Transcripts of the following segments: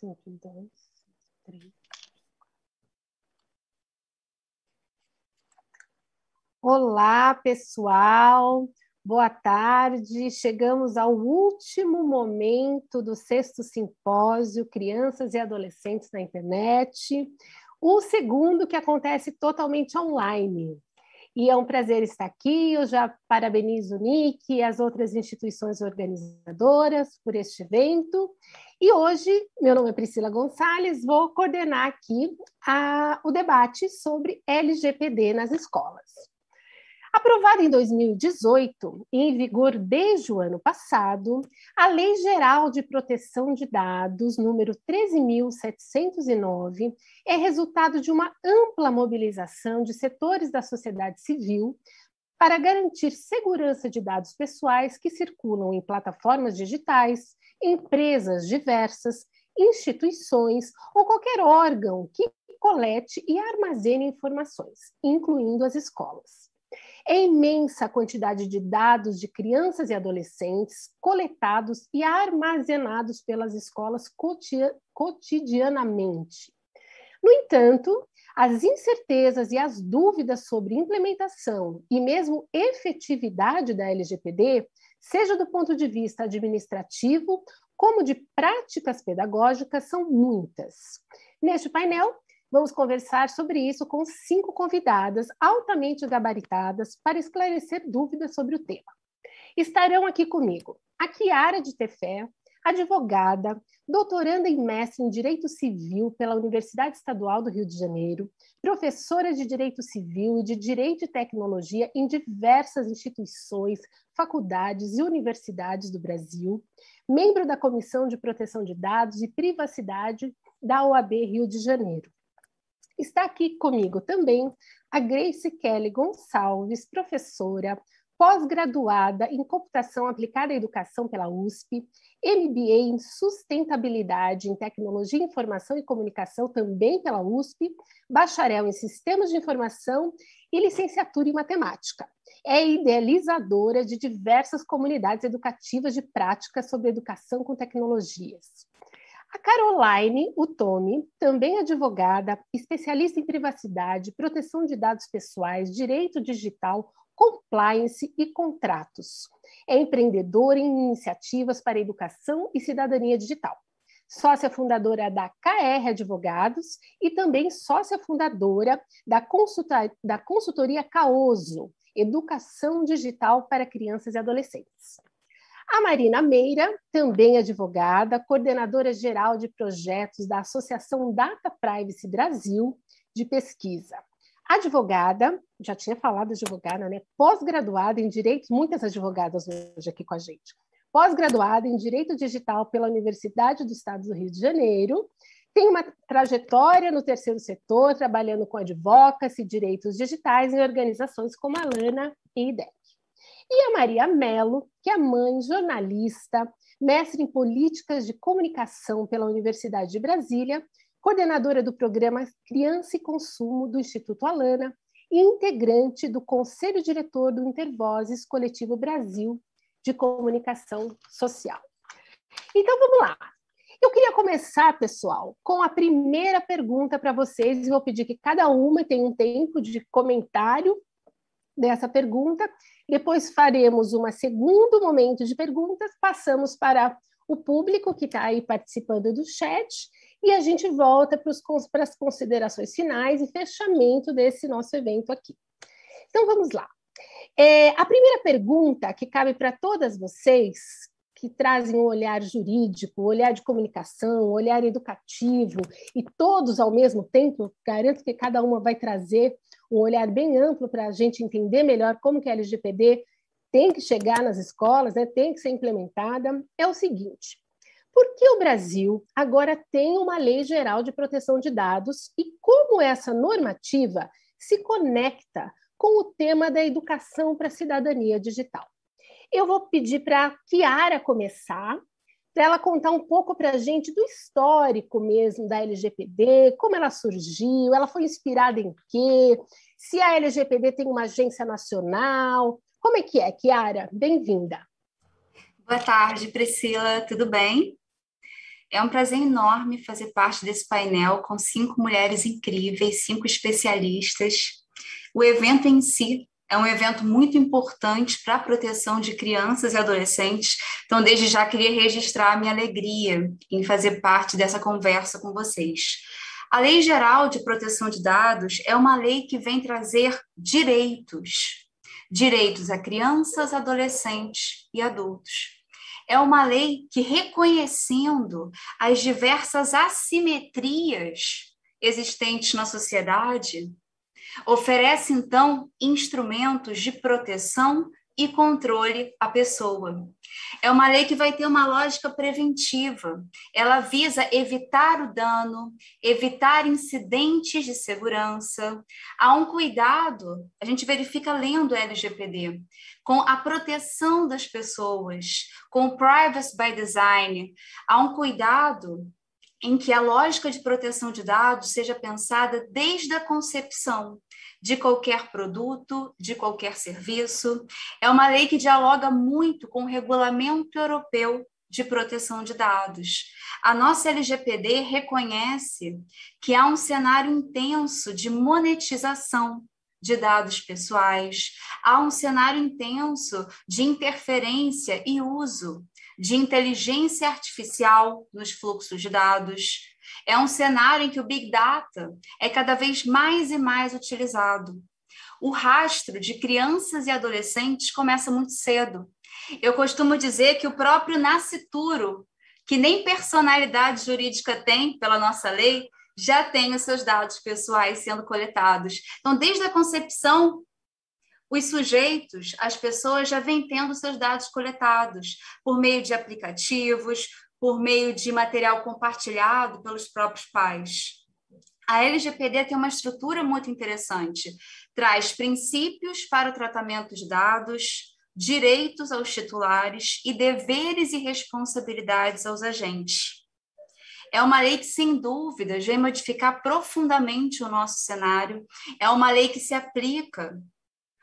5, 2, 3. Olá, pessoal. Boa tarde. Chegamos ao último momento do 6º simpósio Crianças e Adolescentes na Internet, o segundo que acontece totalmente online. E é um prazer estar aqui. Eu já parabenizo o NIC e as outras instituições organizadoras por este evento. E hoje, meu nome é Priscila Gonçalves, vou coordenar aqui o debate sobre LGPD nas escolas. Aprovada em 2018 e em vigor desde o ano passado, a Lei Geral de Proteção de Dados, número 13.709, é resultado de uma ampla mobilização de setores da sociedade civil para garantir segurança de dados pessoais que circulam em plataformas digitais, empresas diversas, instituições ou qualquer órgão que colete e armazene informações, incluindo as escolas. É imensa a quantidade de dados de crianças e adolescentes coletados e armazenados pelas escolas cotidianamente. No entanto, as incertezas e as dúvidas sobre implementação e mesmo efetividade da LGPD, seja do ponto de vista administrativo como de práticas pedagógicas, são muitas. Neste painel, vamos conversar sobre isso com 5 convidadas altamente gabaritadas para esclarecer dúvidas sobre o tema. Estarão aqui comigo a Chiara de Tefé, advogada, doutoranda e mestre em Direito Civil pela Universidade Estadual do Rio de Janeiro, professora de Direito Civil e de Direito e Tecnologia em diversas instituições, faculdades e universidades do Brasil, membro da Comissão de Proteção de Dados e Privacidade da OAB Rio de Janeiro. Está aqui comigo também a Grace Kelly Gonçalves, professora, pós-graduada em Computação Aplicada à Educação pela USP, MBA em Sustentabilidade em Tecnologia, Informação e Comunicação também pela USP, bacharel em Sistemas de Informação e licenciatura em Matemática. É idealizadora de diversas comunidades educativas de práticas sobre educação com tecnologias. A Caroline Utomi, também advogada, especialista em privacidade, proteção de dados pessoais, direito digital, compliance e contratos. É empreendedora em iniciativas para educação e cidadania digital. Sócia fundadora da KR Advogados e também sócia fundadora da consultoria Caoso, Educação Digital para Crianças e Adolescentes. A Marina Meira, também advogada, coordenadora geral de projetos da Associação Data Privacy Brasil, de pesquisa. Advogada, já tinha falado advogada, né? Pós-graduada em Direito, muitas advogadas hoje aqui com a gente. Pós-graduada em Direito Digital pela Universidade do Estado do Rio de Janeiro, tem uma trajetória no terceiro setor, trabalhando com advocacy, direitos digitais em organizações como a Lana e IDEC. E a Maria Mello, que é mãe, jornalista, mestre em políticas de comunicação pela Universidade de Brasília, coordenadora do programa Criança e Consumo do Instituto Alana e integrante do Conselho Diretor do Intervozes Coletivo Brasil de Comunicação Social. Então, vamos lá. Eu queria começar, pessoal, com a primeira pergunta para vocês, e vou pedir que cada uma tenha um tempo de comentário dessa pergunta. Depois faremos um segundo momento de perguntas, passamos para o público que está aí participando do chat e a gente volta para as considerações finais e fechamento desse nosso evento aqui. Então, vamos lá. A primeira pergunta que cabe para todas vocês, que trazem um olhar jurídico, um olhar de comunicação, um olhar educativo, e todos ao mesmo tempo, garanto que cada uma vai trazer um olhar bem amplo para a gente entender melhor como que a LGPD tem que chegar nas escolas, né, tem que ser implementada, é o seguinte: por que o Brasil agora tem uma Lei Geral de Proteção de Dados e como essa normativa se conecta com o tema da educação para a cidadania digital? Eu vou pedir para a Chiara começar, para ela contar um pouco para a gente do histórico mesmo da LGPD, como ela surgiu, ela foi inspirada em quê, se a LGPD tem uma agência nacional. Como é, Chiara? Bem-vinda. Boa tarde, Priscila, tudo bem? É um prazer enorme fazer parte desse painel com 5 mulheres incríveis, 5 especialistas. O evento em si é um evento muito importante para a proteção de crianças e adolescentes. Então, desde já, queria registrar a minha alegria em fazer parte dessa conversa com vocês. A Lei Geral de Proteção de Dados é uma lei que vem trazer direitos. Direitos a crianças, adolescentes e adultos. É uma lei que, reconhecendo as diversas assimetrias existentes na sociedade, oferece, então, instrumentos de proteção e controle à pessoa. É uma lei que vai ter uma lógica preventiva. Ela visa evitar o dano, evitar incidentes de segurança. Há um cuidado, a gente verifica lendo o LGPD, com a proteção das pessoas, com o privacy by design. Há um cuidado em que a lógica de proteção de dados seja pensada desde a concepção de qualquer produto, de qualquer serviço. É uma lei que dialoga muito com o Regulamento Europeu de Proteção de Dados. A nossa LGPD reconhece que há um cenário intenso de monetização de dados pessoais, há um cenário intenso de interferência e uso de inteligência artificial nos fluxos de dados. É um cenário em que o Big Data é cada vez mais e mais utilizado. O rastro de crianças e adolescentes começa muito cedo. Eu costumo dizer que o próprio nascituro, que nem personalidade jurídica tem pela nossa lei, já tem os seus dados pessoais sendo coletados. Então, desde a concepção, os sujeitos, as pessoas já vêm tendo seus dados coletados por meio de aplicativos, por meio de material compartilhado pelos próprios pais. A LGPD tem uma estrutura muito interessante, traz princípios para o tratamento de dados, direitos aos titulares e deveres e responsabilidades aos agentes. É uma lei que, sem dúvida, vai modificar profundamente o nosso cenário, é uma lei que se aplica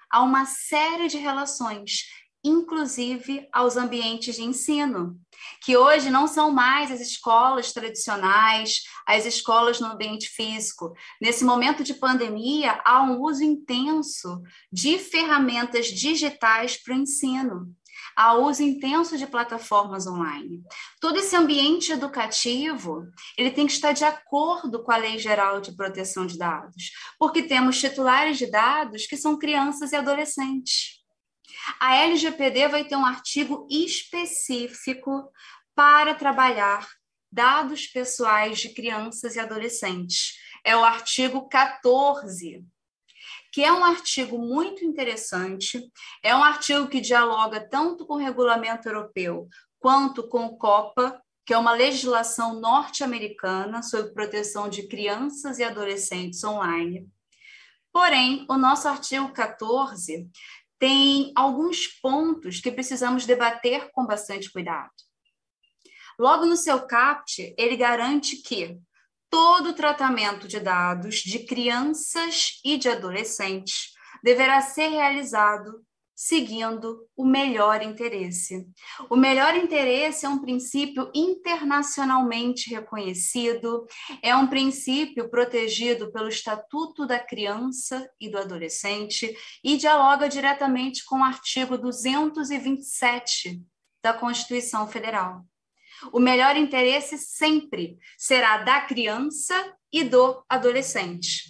a uma série de relações, inclusive aos ambientes de ensino, que hoje não são mais as escolas tradicionais, as escolas no ambiente físico. Nesse momento de pandemia, há um uso intenso de ferramentas digitais para o ensino. Há uso intenso de plataformas online. Todo esse ambiente educativo, ele tem que estar de acordo com a Lei Geral de Proteção de Dados, porque temos titulares de dados que são crianças e adolescentes. A LGPD vai ter um artigo específico para trabalhar dados pessoais de crianças e adolescentes. É o artigo 14, que é um artigo muito interessante, é um artigo que dialoga tanto com o Regulamento Europeu quanto com o COPPA, que é uma legislação norte-americana sobre proteção de crianças e adolescentes online. Porém, o nosso artigo 14 tem alguns pontos que precisamos debater com bastante cuidado. Logo no seu caput, ele garante que todo o tratamento de dados de crianças e de adolescentes deverá ser realizado seguindo o melhor interesse. O melhor interesse é um princípio internacionalmente reconhecido, é um princípio protegido pelo Estatuto da Criança e do Adolescente e dialoga diretamente com o artigo 227 da Constituição Federal. O melhor interesse sempre será da criança e do adolescente,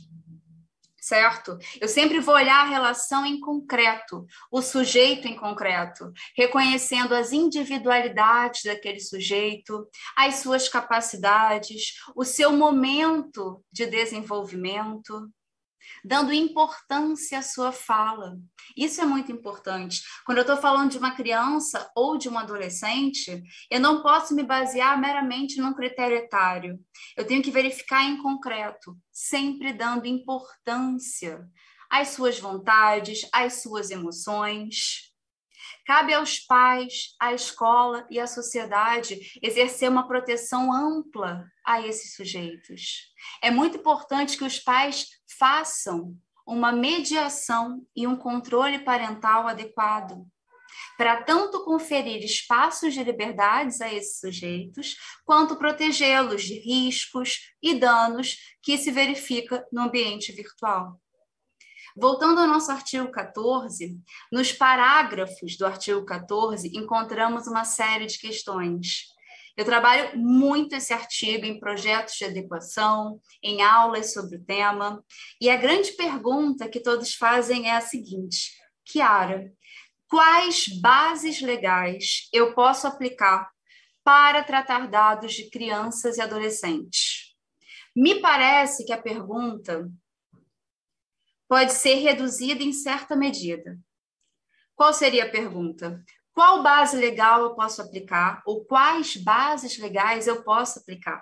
certo? Eu sempre vou olhar a relação em concreto, o sujeito em concreto, reconhecendo as individualidades daquele sujeito, as suas capacidades, o seu momento de desenvolvimento, dando importância à sua fala. Isso é muito importante. Quando eu estou falando de uma criança ou de um adolescente, eu não posso me basear meramente num critério etário. Eu tenho que verificar em concreto, sempre dando importância às suas vontades, às suas emoções. Cabe aos pais, à escola e à sociedade exercer uma proteção ampla a esses sujeitos. É muito importante que os pais façam uma mediação e um controle parental adequado. para tanto conferir espaços de liberdades a esses sujeitos, quanto protegê-los de riscos e danos que se verifica no ambiente virtual. Voltando ao nosso artigo 14, nos parágrafos do artigo 14, encontramos uma série de questões. Eu trabalho muito esse artigo em projetos de adequação, em aulas sobre o tema, e a grande pergunta que todos fazem é a seguinte: Chiara, quais bases legais eu posso aplicar para tratar dados de crianças e adolescentes? Me parece que a pergunta pode ser reduzida em certa medida. Qual seria a pergunta? Qual base legal eu posso aplicar, ou quais bases legais eu posso aplicar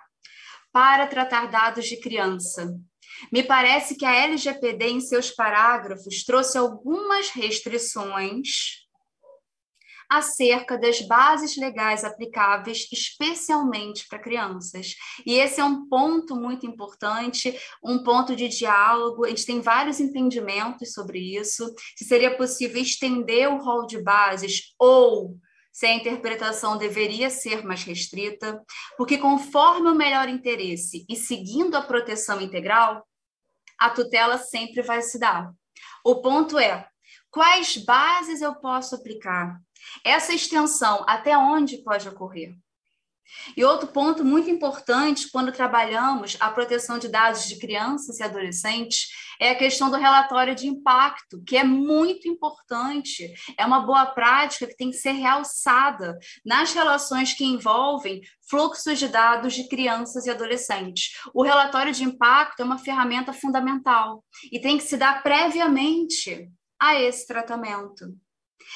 para tratar dados de criança? Me parece que a LGPD, em seus parágrafos, trouxe algumas restrições acerca das bases legais aplicáveis especialmente para crianças. E esse é um ponto muito importante, um ponto de diálogo. A gente tem vários entendimentos sobre isso, se seria possível estender o rol de bases ou se a interpretação deveria ser mais restrita, porque conforme o melhor interesse e seguindo a proteção integral, a tutela sempre vai se dar. O ponto é, quais bases eu posso aplicar? Essa extensão, até onde pode ocorrer? E outro ponto muito importante quando trabalhamos a proteção de dados de crianças e adolescentes é a questão do relatório de impacto, que é muito importante, é uma boa prática que tem que ser realçada nas relações que envolvem fluxos de dados de crianças e adolescentes. O relatório de impacto é uma ferramenta fundamental e tem que se dar previamente a esse tratamento.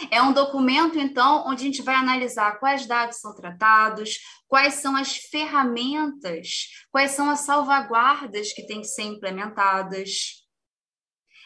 É um documento, então, onde a gente vai analisar quais dados são tratados, quais são as ferramentas, quais são as salvaguardas que têm que ser implementadas.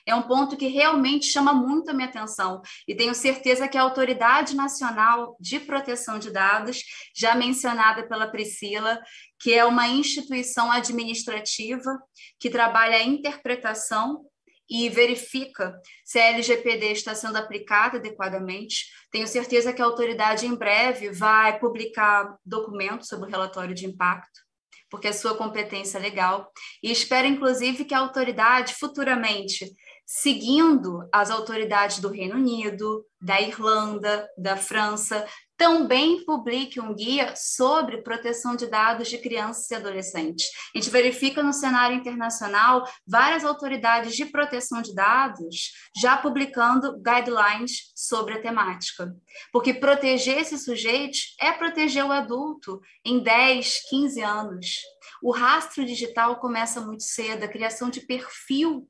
É um ponto que realmente chama muito a minha atenção e tenho certeza que a Autoridade Nacional de Proteção de Dados, já mencionada pela Priscila, que é uma instituição administrativa que trabalha a interpretação e verifica se a LGPD está sendo aplicada adequadamente. Tenho certeza que a autoridade em breve vai publicar documentos sobre o relatório de impacto, porque é sua competência legal. E espero, inclusive, que a autoridade futuramente, seguindo as autoridades do Reino Unido, da Irlanda, da França, também publique um guia sobre proteção de dados de crianças e adolescentes. A gente verifica no cenário internacional várias autoridades de proteção de dados já publicando guidelines sobre a temática. Porque proteger esses sujeitos é proteger o adulto em 10, 15 anos. O rastro digital começa muito cedo, a criação de perfil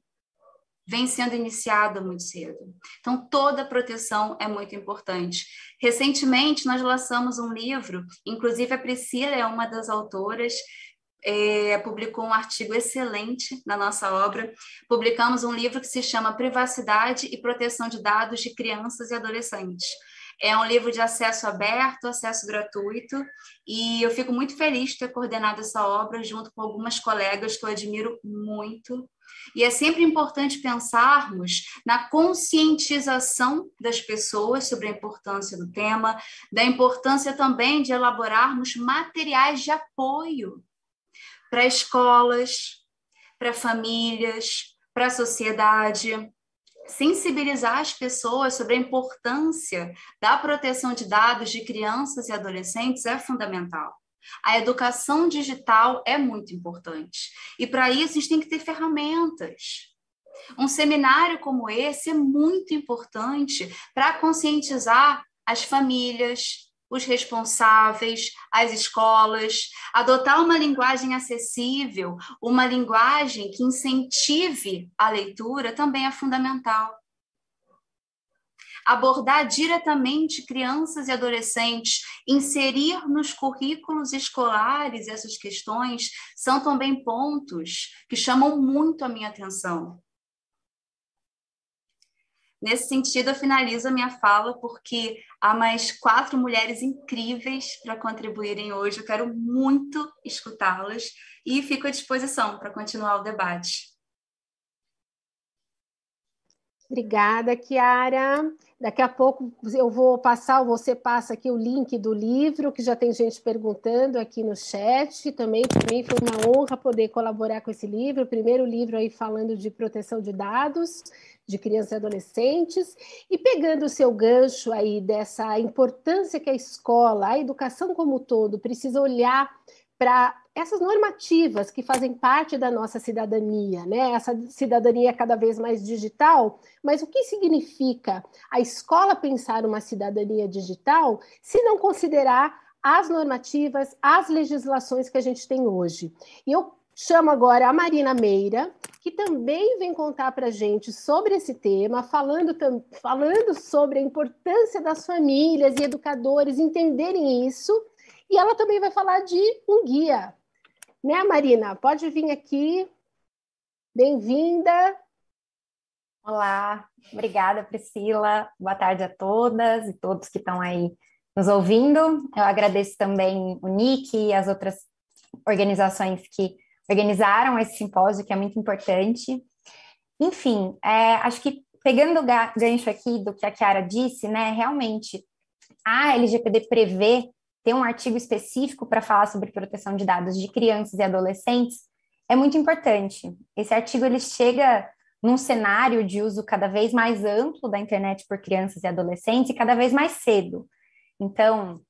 vem sendo iniciada muito cedo. Então, toda a proteção é muito importante. Recentemente, nós lançamos um livro, inclusive a Priscila é uma das autoras, publicou um artigo excelente na nossa obra. Publicamos um livro que se chama Privacidade e Proteção de Dados de Crianças e Adolescentes. É um livro de acesso aberto, acesso gratuito, e eu fico muito feliz de ter coordenado essa obra junto com algumas colegas que eu admiro muito. E é sempre importante pensarmos na conscientização das pessoas sobre a importância do tema, da importância também de elaborarmos materiais de apoio para escolas, para famílias, para a sociedade. Sensibilizar as pessoas sobre a importância da proteção de dados de crianças e adolescentes é fundamental. A educação digital é muito importante. E para isso, a gente tem que ter ferramentas. Um seminário como esse é muito importante para conscientizar as famílias, os responsáveis, as escolas, adotar uma linguagem acessível, uma linguagem que incentive a leitura também é fundamental. Abordar diretamente crianças e adolescentes, inserir nos currículos escolares essas questões, são também pontos que chamam muito a minha atenção. Nesse sentido, eu finalizo a minha fala porque há mais 4 mulheres incríveis para contribuírem hoje. Eu quero muito escutá-las e fico à disposição para continuar o debate. Obrigada, Chiara. Daqui a pouco eu vou passar, você passa aqui o link do livro, que já tem gente perguntando aqui no chat. Também para mim foi uma honra poder colaborar com esse livro, o primeiro livro aí falando de proteção de dados de crianças e adolescentes. E pegando o seu gancho aí dessa importância que a escola, a educação como um todo, precisa olhar para essas normativas que fazem parte da nossa cidadania, né? Essa cidadania cada vez mais digital, mas o que significa a escola pensar uma cidadania digital se não considerar as normativas, as legislações que a gente tem hoje? E eu chamo agora a Marina Meira, que também vem contar para a gente sobre esse tema, falando sobre a importância das famílias e educadores entenderem isso, e ela também vai falar de um guia. Né, Marina? Pode vir aqui. Bem-vinda. Olá, obrigada, Priscila. Boa tarde a todas e todos que estão aí nos ouvindo. Eu agradeço também o NIC e as outras organizações que organizaram esse simpósio, que é muito importante. Enfim, acho que pegando o gancho aqui do que a Chiara disse, né, realmente a LGPD prevê ter um artigo específico para falar sobre proteção de dados de crianças e adolescentes é muito importante. Esse artigo ele chega num cenário de uso cada vez mais amplo da internet por crianças e adolescentes e cada vez mais cedo. Então,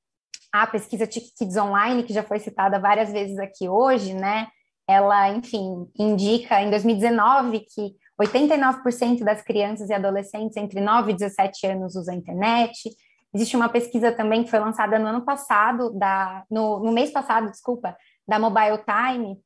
a pesquisa Kids Online, que já foi citada várias vezes aqui hoje, né, ela, enfim, indica em 2019 que 89% das crianças e adolescentes entre 9 e 17 anos usam a internet. Existe uma pesquisa também que foi lançada no ano passado, no mês passado, desculpa, da Mobile Time,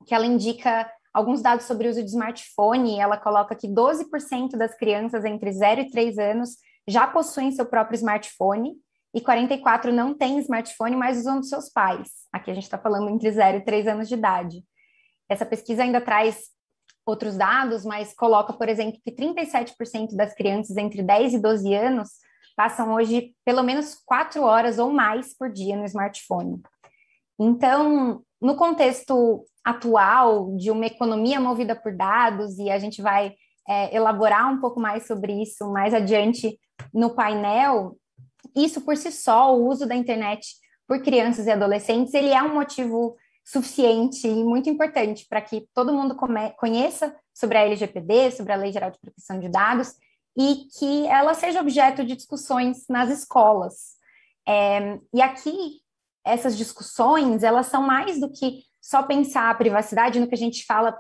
que ela indica alguns dados sobre o uso de smartphone, e ela coloca que 12% das crianças entre 0 e 3 anos já possuem seu próprio smartphone, e 44% não têm smartphone, mas usam dos seus pais. Aqui a gente está falando entre 0 e 3 anos de idade. Essa pesquisa ainda traz outros dados, mas coloca, por exemplo, que 37% das crianças entre 10 e 12 anos passam hoje pelo menos 4 horas ou mais por dia no smartphone. Então, no contexto atual de uma economia movida por dados, e a gente vai elaborar um pouco mais sobre isso mais adiante no painel, isso por si só, o uso da internet por crianças e adolescentes, ele é um motivo suficiente e muito importante para que todo mundo conheça sobre a LGPD, sobre a Lei Geral de Proteção de Dados, e que ela seja objeto de discussões nas escolas. E aqui, essas discussões, elas são mais do que só pensar a privacidade no que a gente fala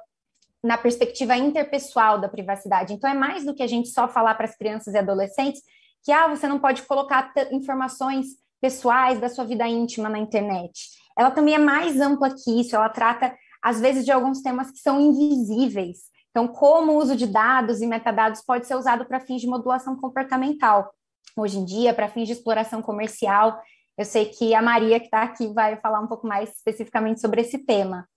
na perspectiva interpessoal da privacidade. Então, é mais do que a gente só falar para as crianças e adolescentes que você não pode colocar informações pessoais da sua vida íntima na internet. Ela também é mais ampla que isso, ela trata, às vezes, de alguns temas que são invisíveis. Então, como o uso de dados e metadados pode ser usado para fins de modulação comportamental. Hoje em dia, para fins de exploração comercial, eu sei que a Maria, que está aqui, vai falar um pouco mais especificamente sobre esse tema.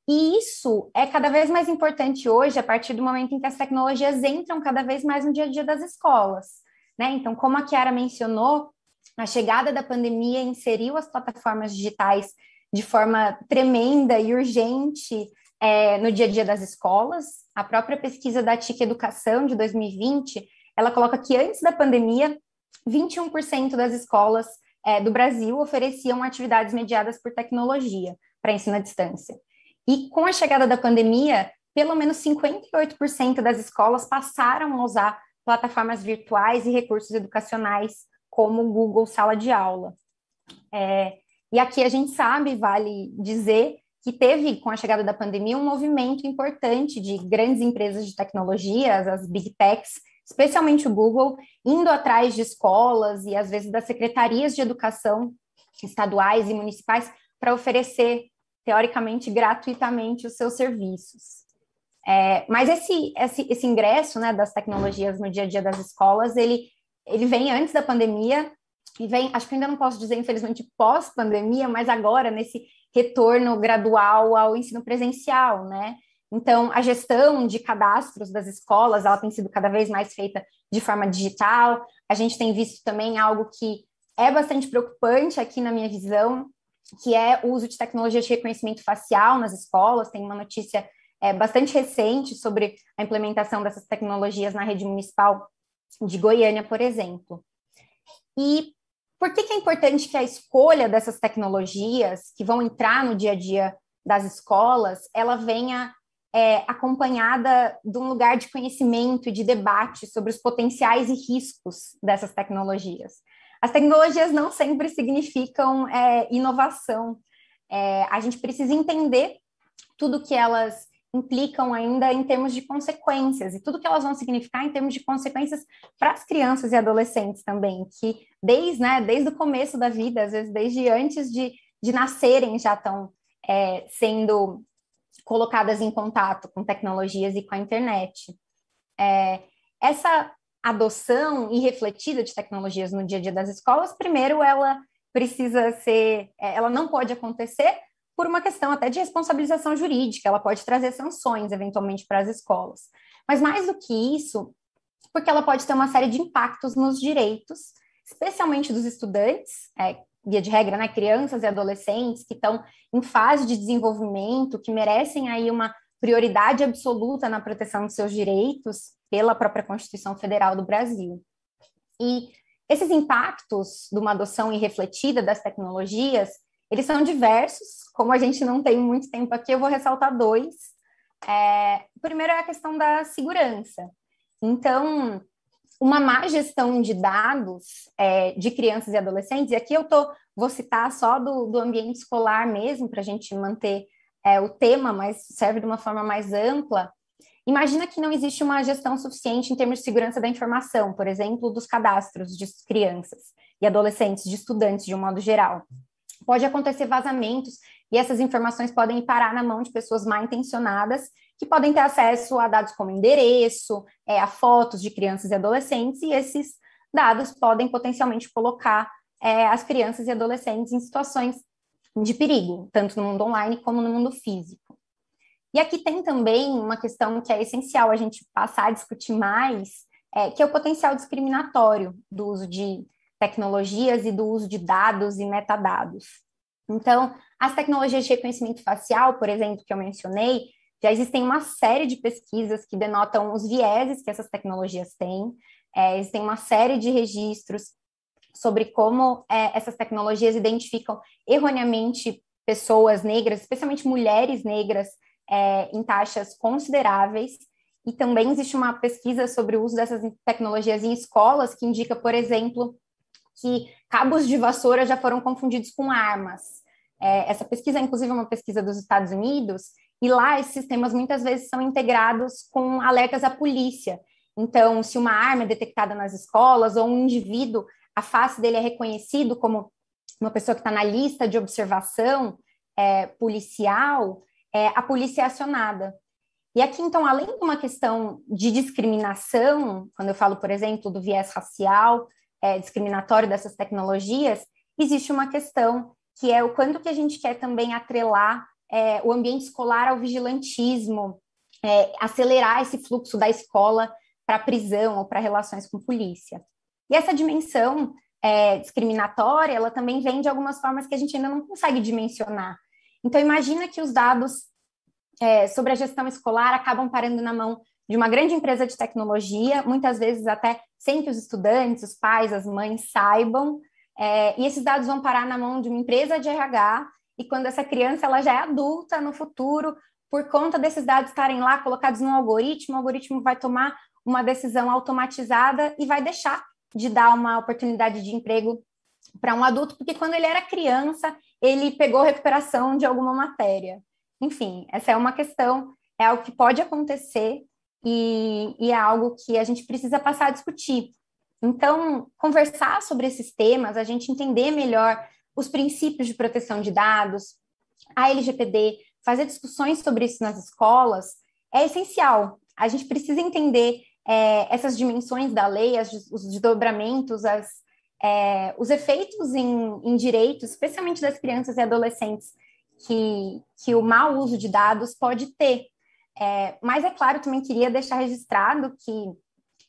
E isso é cada vez mais importante hoje, a partir do momento em que as tecnologias entram cada vez mais no dia a dia das escolas, né? Então, como a Chiara mencionou, a chegada da pandemia inseriu as plataformas digitais de forma tremenda e urgente no dia a dia das escolas. A própria pesquisa da TIC Educação de 2020, ela coloca que antes da pandemia, 21% das escolas do Brasil ofereciam atividades mediadas por tecnologia para ensino à distância. E com a chegada da pandemia, pelo menos 58% das escolas passaram a usar plataformas virtuais e recursos educacionais como o Google Sala de Aula. E aqui a gente sabe, vale dizer, que teve, com a chegada da pandemia, um movimento importante de grandes empresas de tecnologia, as Big Techs, especialmente o Google, indo atrás de escolas e, às vezes, das secretarias de educação estaduais e municipais para oferecer, teoricamente, gratuitamente os seus serviços. Mas esse ingresso, né, das tecnologias no dia a dia das escolas, ele vem antes da pandemia e vem, acho que ainda não posso dizer, infelizmente, pós-pandemia, mas agora, nesse retorno gradual ao ensino presencial, né? Então, a gestão de cadastros das escolas, ela tem sido cada vez mais feita de forma digital. A gente tem visto também algo que é bastante preocupante aqui na minha visão, que é o uso de tecnologia de reconhecimento facial nas escolas. Tem uma notícia bastante recente sobre a implementação dessas tecnologias na rede municipal de Goiânia, por exemplo. E por que é importante que a escolha dessas tecnologias que vão entrar no dia a dia das escolas, ela venha acompanhada de um lugar de conhecimento e de debate sobre os potenciais e riscos dessas tecnologias? As tecnologias não sempre significam inovação. A gente precisa entender tudo que elas implicam ainda em termos de consequências, e tudo que elas vão significar em termos de consequências para as crianças e adolescentes também, que desde o começo da vida, às vezes desde antes de nascerem, já estão sendo colocadas em contato com tecnologias e com a internet. Essa adoção irrefletida de tecnologias no dia a dia das escolas, primeiro, ela precisa ser, ela não pode acontecer por uma questão até de responsabilização jurídica, ela pode trazer sanções, eventualmente, para as escolas. Mas mais do que isso, porque ela pode ter uma série de impactos nos direitos, especialmente dos estudantes, via de regra, né, crianças e adolescentes que estão em fase de desenvolvimento, que merecem aí uma prioridade absoluta na proteção de seus direitos pela própria Constituição Federal do Brasil. E esses impactos de uma adoção irrefletida das tecnologias, eles são diversos. Como a gente não tem muito tempo aqui, eu vou ressaltar dois. O primeiro é a questão da segurança. Então, uma má gestão de dados de crianças e adolescentes, e aqui vou citar só do ambiente escolar mesmo, para a gente manter o tema, mas serve de uma forma mais ampla. Imagina que não existe uma gestão suficiente em termos de segurança da informação, por exemplo, dos cadastros de crianças e adolescentes, de estudantes de um modo geral. Pode acontecer vazamentos e essas informações podem parar na mão de pessoas mal intencionadas que podem ter acesso a dados como endereço, a fotos de crianças e adolescentes, e esses dados podem potencialmente colocar as crianças e adolescentes em situações de perigo, tanto no mundo online como no mundo físico. E aqui tem também uma questão que é essencial a gente passar a discutir mais, que é o potencial discriminatório do uso de tecnologias e do uso de dados e metadados. Então, as tecnologias de reconhecimento facial, por exemplo, que eu mencionei, já existem uma série de pesquisas que denotam os vieses que essas tecnologias têm, existem uma série de registros sobre como essas tecnologias identificam erroneamente pessoas negras, especialmente mulheres negras, em taxas consideráveis, e também existe uma pesquisa sobre o uso dessas tecnologias em escolas que indica, por exemplo, que cabos de vassoura já foram confundidos com armas. Essa pesquisa, inclusive, é uma pesquisa dos Estados Unidos, e lá esses sistemas muitas vezes são integrados com alertas à polícia. Então, se uma arma é detectada nas escolas ou um indivíduo, a face dele é reconhecido como uma pessoa que está na lista de observação policial, a polícia é acionada. E aqui, então, além de uma questão de discriminação, quando eu falo, por exemplo, do viés racial, discriminatório dessas tecnologias, existe uma questão que é o quanto que a gente quer também atrelar o ambiente escolar ao vigilantismo, acelerar esse fluxo da escola para a prisão ou para relações com polícia. E essa dimensão discriminatória, ela também vem de algumas formas que a gente ainda não consegue dimensionar. Então, imagina que os dados sobre a gestão escolar acabam parando na mão de uma grande empresa de tecnologia, muitas vezes até sem que os estudantes, os pais, as mães saibam, e esses dados vão parar na mão de uma empresa de RH, e quando essa criança ela já é adulta no futuro, por conta desses dados estarem lá colocados num algoritmo, o algoritmo vai tomar uma decisão automatizada e vai deixar de dar uma oportunidade de emprego para um adulto, porque quando ele era criança, ele pegou recuperação de alguma matéria. Enfim, essa é uma questão, é algo que pode acontecer e é algo que a gente precisa passar a discutir. Então, conversar sobre esses temas, a gente entender melhor os princípios de proteção de dados, a LGPD, fazer discussões sobre isso nas escolas, é essencial. A gente precisa entender essas dimensões da lei, os desdobramentos, os efeitos em direitos, especialmente das crianças e adolescentes, que o mau uso de dados pode ter. Mas, é claro, também queria deixar registrado que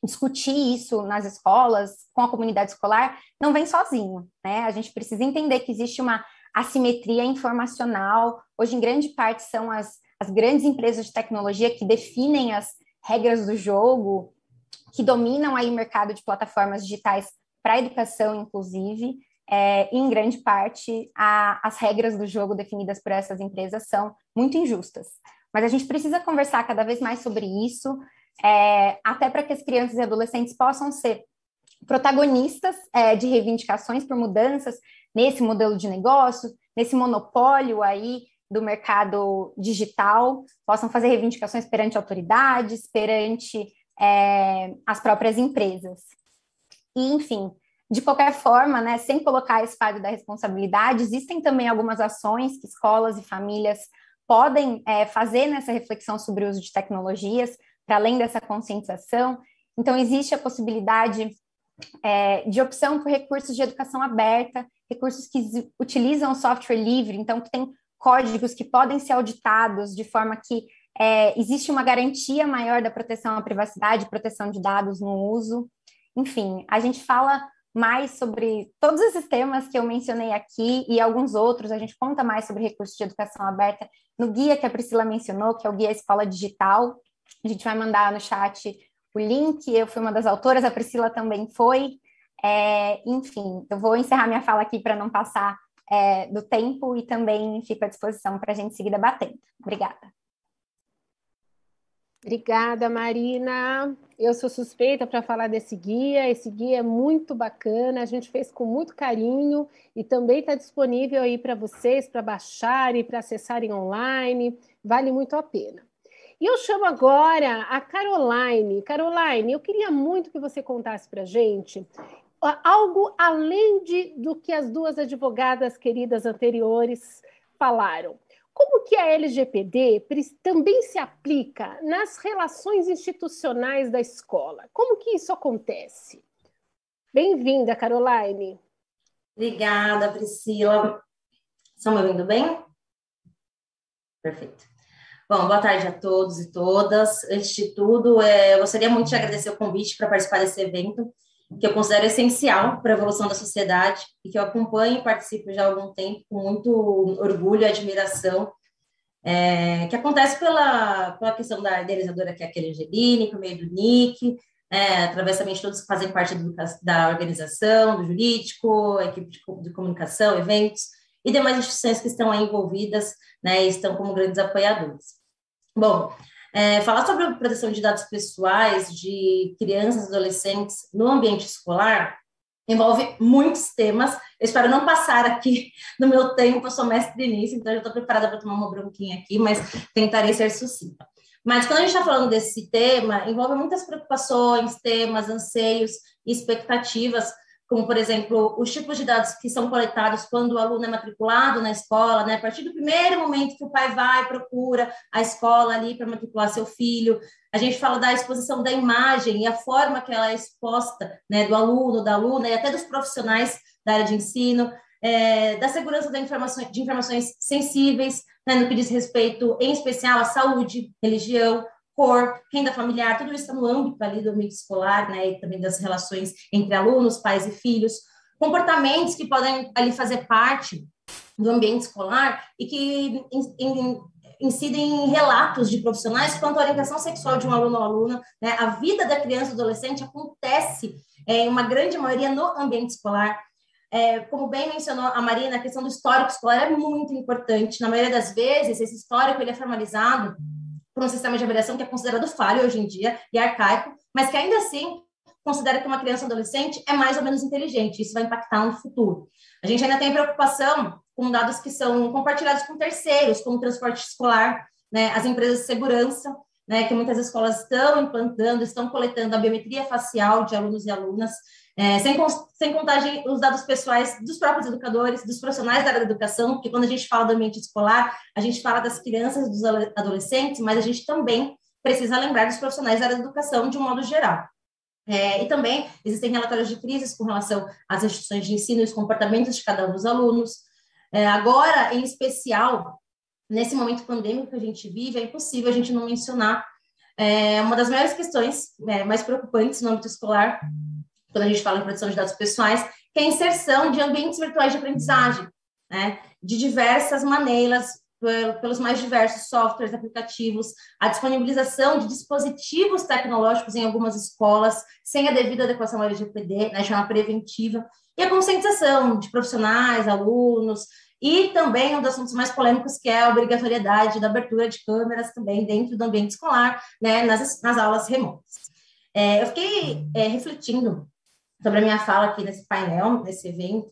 discutir isso nas escolas, com a comunidade escolar, não vem sozinho, né? A gente precisa entender que existe uma assimetria informacional. Hoje, em grande parte, são as as grandes empresas de tecnologia que definem as regras do jogo, que dominam aí o mercado de plataformas digitais para a educação, inclusive, e em grande parte as regras do jogo definidas por essas empresas são muito injustas. Mas a gente precisa conversar cada vez mais sobre isso, até para que as crianças e adolescentes possam ser protagonistas de reivindicações por mudanças nesse modelo de negócio, nesse monopólio aí do mercado digital, possam fazer reivindicações perante autoridades, perante as próprias empresas. E, enfim, de qualquer forma, né, sem colocar esse fardo da responsabilidade, existem também algumas ações que escolas e famílias podem fazer nessa reflexão sobre o uso de tecnologias, para além dessa conscientização. Então, existe a possibilidade de opção por recursos de educação aberta, recursos que utilizam software livre, então que tem códigos que podem ser auditados de forma que existe uma garantia maior da proteção à privacidade, proteção de dados no uso. Enfim, a gente fala mais sobre todos esses temas que eu mencionei aqui e alguns outros, a gente conta mais sobre recursos de educação aberta no guia que a Priscila mencionou, que é o Guia Escola Digital. A gente vai mandar no chat o link, eu fui uma das autoras, a Priscila também foi. Enfim, eu vou encerrar minha fala aqui para não passar do tempo e também fico à disposição para a gente seguir debatendo. Obrigada. Obrigada, Marina. Eu sou suspeita para falar desse guia. Esse guia é muito bacana, a gente fez com muito carinho e também está disponível aí para vocês, para baixarem, para acessarem online. Vale muito a pena. E eu chamo agora a Caroline. Caroline, eu queria muito que você contasse para a gente algo além do que as duas advogadas queridas anteriores falaram. Como que a LGPD também se aplica nas relações institucionais da escola? Como que isso acontece? Bem-vinda, Caroline. Obrigada, Priscila. Estão me ouvindo bem? Perfeito. Bom, boa tarde a todos e todas. Antes de tudo, eu gostaria muito de agradecer o convite para participar desse evento, que eu considero essencial para a evolução da sociedade e que eu acompanho e participo já há algum tempo com muito orgulho e admiração, que acontece pela questão da idealizadora, que é a Kelly Angelini, por meio do Nick, através também de todos que fazem parte da organização, do jurídico, a equipe de comunicação, eventos e demais instituições que estão aí envolvidas, né, e estão como grandes apoiadores. Bom, falar sobre a proteção de dados pessoais de crianças e adolescentes no ambiente escolar envolve muitos temas. Eu espero não passar aqui no meu tempo, eu sou mestre nisso, então eu estou preparada para tomar uma bronquinha aqui, mas tentarei ser sucinta. Mas quando a gente está falando desse tema, envolve muitas preocupações, temas, anseios e expectativas, como, por exemplo, os tipos de dados que são coletados quando o aluno é matriculado na escola, né? A partir do primeiro momento que o pai procura a escola ali para matricular seu filho. A gente fala da exposição da imagem e a forma que ela é exposta, né, do aluno, da aluna e até dos profissionais da área de ensino, da segurança de informações sensíveis, né, no que diz respeito, em especial, à saúde, religião, cor, renda familiar, tudo isso está no âmbito ali do ambiente escolar, né, e também das relações entre alunos, pais e filhos, comportamentos que podem ali fazer parte do ambiente escolar e que incidem em relatos de profissionais quanto à orientação sexual de um aluno ou aluna, né, a vida da criança e do adolescente acontece em uma grande maioria no ambiente escolar. Como bem mencionou a Marina, a questão do histórico escolar é muito importante. Na maioria das vezes, esse histórico ele é formalizado por um sistema de avaliação que é considerado falho hoje em dia e arcaico, mas que ainda assim considera que uma criança ou adolescente é mais ou menos inteligente. Isso vai impactar no futuro. A gente ainda tem preocupação com dados que são compartilhados com terceiros, como o transporte escolar, né, as empresas de segurança, né, que muitas escolas estão implantando, estão coletando a biometria facial de alunos e alunas, sem contar os dados pessoais dos próprios educadores, dos profissionais da área da educação, porque quando a gente fala do ambiente escolar, a gente fala das crianças, dos adolescentes, mas a gente também precisa lembrar dos profissionais da área da educação de um modo geral. E também existem relatórios de crises com relação às instituições de ensino e os comportamentos de cada um dos alunos. Agora, em especial, nesse momento pandêmico que a gente vive, é impossível a gente não mencionar uma das maiores questões mais preocupantes no âmbito escolar, quando a gente fala em proteção de dados pessoais, que é a inserção de ambientes virtuais de aprendizagem, né, de diversas maneiras, pelos mais diversos softwares, aplicativos, a disponibilização de dispositivos tecnológicos em algumas escolas, sem a devida adequação ao LGPD, né, chama preventiva, e a conscientização de profissionais, alunos, e também um dos assuntos mais polêmicos, que é a obrigatoriedade da abertura de câmeras também dentro do ambiente escolar, né, nas aulas remotas. Eu fiquei refletindo sobre a minha fala aqui nesse painel, nesse evento.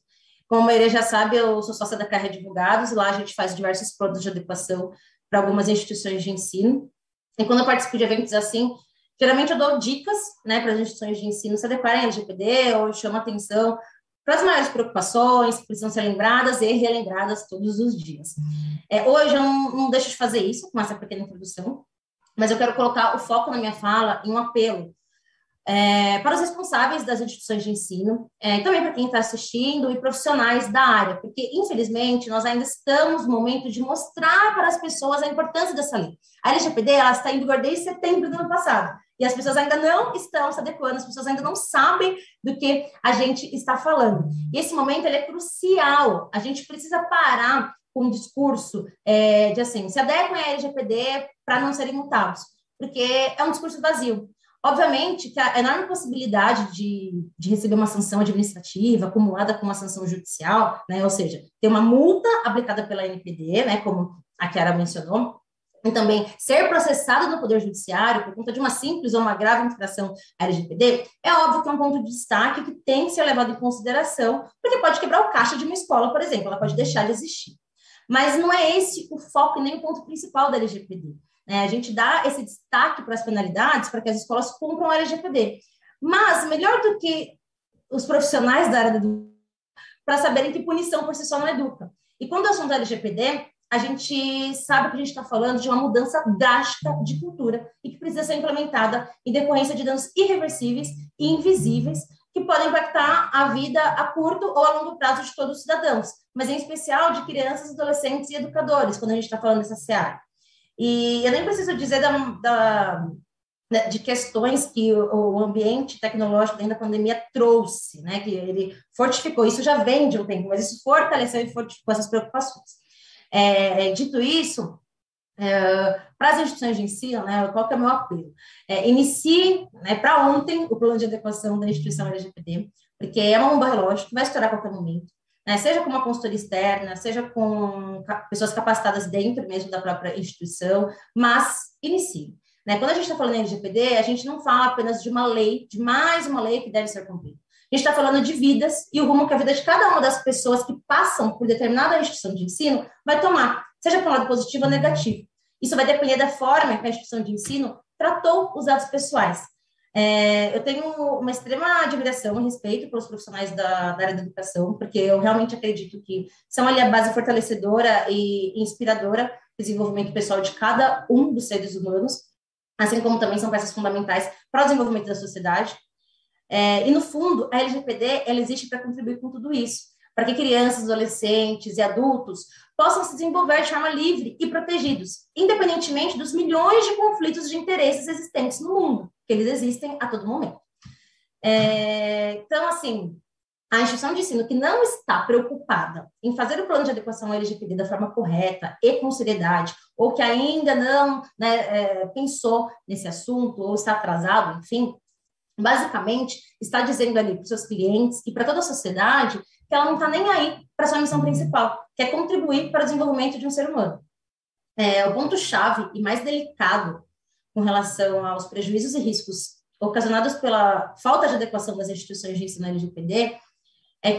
Como a maioria já sabe, eu sou sócia da Carreira Advogados, e lá a gente faz diversos produtos de adequação para algumas instituições de ensino. E quando eu participo de eventos assim, geralmente eu dou dicas, né, para as instituições de ensino se adequarem ao LGPD, ou chamo atenção para as maiores preocupações que precisam ser lembradas e relembradas todos os dias. Hoje eu não deixo de fazer isso, com essa pequena introdução, mas eu quero colocar o foco na minha fala em um apelo para os responsáveis das instituições de ensino, e também para quem está assistindo e profissionais da área, porque, infelizmente, nós ainda estamos no momento de mostrar para as pessoas a importância dessa lei. A LGPD ela está em vigor desde setembro do ano passado, e as pessoas ainda não estão se adequando, as pessoas ainda não sabem do que a gente está falando. E esse momento ele é crucial, a gente precisa parar com um discurso de assim, se adequem à LGPD para não serem multados, porque é um discurso vazio. Obviamente que a enorme possibilidade de receber uma sanção administrativa acumulada com uma sanção judicial, né, ou seja, ter uma multa aplicada pela NPD, né, como a Chiara mencionou, e também ser processado no Poder Judiciário por conta de uma simples ou uma grave infração à LGPD, é óbvio que é um ponto de destaque que tem que ser levado em consideração, porque pode quebrar o caixa de uma escola, por exemplo, ela pode deixar de existir. Mas não é esse o foco e nem o ponto principal da LGPD. A gente dá esse destaque para as penalidades para que as escolas cumpram a LGPD. Mas, melhor do que os profissionais da área da educação, para saberem que punição por si só não educa. E quando o assunto é LGPD, a gente sabe que a gente está falando de uma mudança drástica de cultura e que precisa ser implementada em decorrência de danos irreversíveis e invisíveis que podem impactar a vida a curto ou a longo prazo de todos os cidadãos, mas em especial de crianças, adolescentes e educadores, quando a gente está falando dessa seara. E eu nem preciso dizer de questões que o ambiente tecnológico dentro da pandemia trouxe, né, que ele fortificou, isso já vem de um tempo, mas isso fortaleceu e fortificou essas preocupações. Dito isso, para as instituições de ensino, né, qual que é o meu apelo? Inicie, né, para ontem, o plano de adequação da instituição LGPD, porque é uma bomba relógio que vai estourar a qualquer momento. Seja com uma consultoria externa, seja com pessoas capacitadas dentro mesmo da própria instituição, mas inicie. Quando a gente está falando em LGPD, a gente não fala apenas de uma lei, de mais uma lei que deve ser cumprida. A gente está falando de vidas e o rumo que a vida de cada uma das pessoas que passam por determinada instituição de ensino vai tomar, seja para um lado positivo ou negativo. Isso vai depender da forma que a instituição de ensino tratou os dados pessoais. Eu tenho uma extrema admiração e respeito pelos profissionais da área da educação, porque eu realmente acredito que são ali a base fortalecedora e inspiradora do desenvolvimento pessoal de cada um dos seres humanos, assim como também são peças fundamentais para o desenvolvimento da sociedade. E, no fundo, a LGPD ela existe para contribuir com tudo isso, para que crianças, adolescentes e adultos possam se desenvolver de forma livre e protegidos, independentemente dos milhões de conflitos de interesses existentes no mundo, que eles existem a todo momento. Então, assim, a instituição de ensino que não está preocupada em fazer o plano de adequação ao LGPD da forma correta e com seriedade, ou que ainda não pensou nesse assunto, ou está atrasado, enfim, basicamente está dizendo ali para os seus clientes e para toda a sociedade que ela não está nem aí para a sua missão principal, que é contribuir para o desenvolvimento de um ser humano. O ponto-chave e mais delicado com relação aos prejuízos e riscos ocasionados pela falta de adequação das instituições de ensino LGPD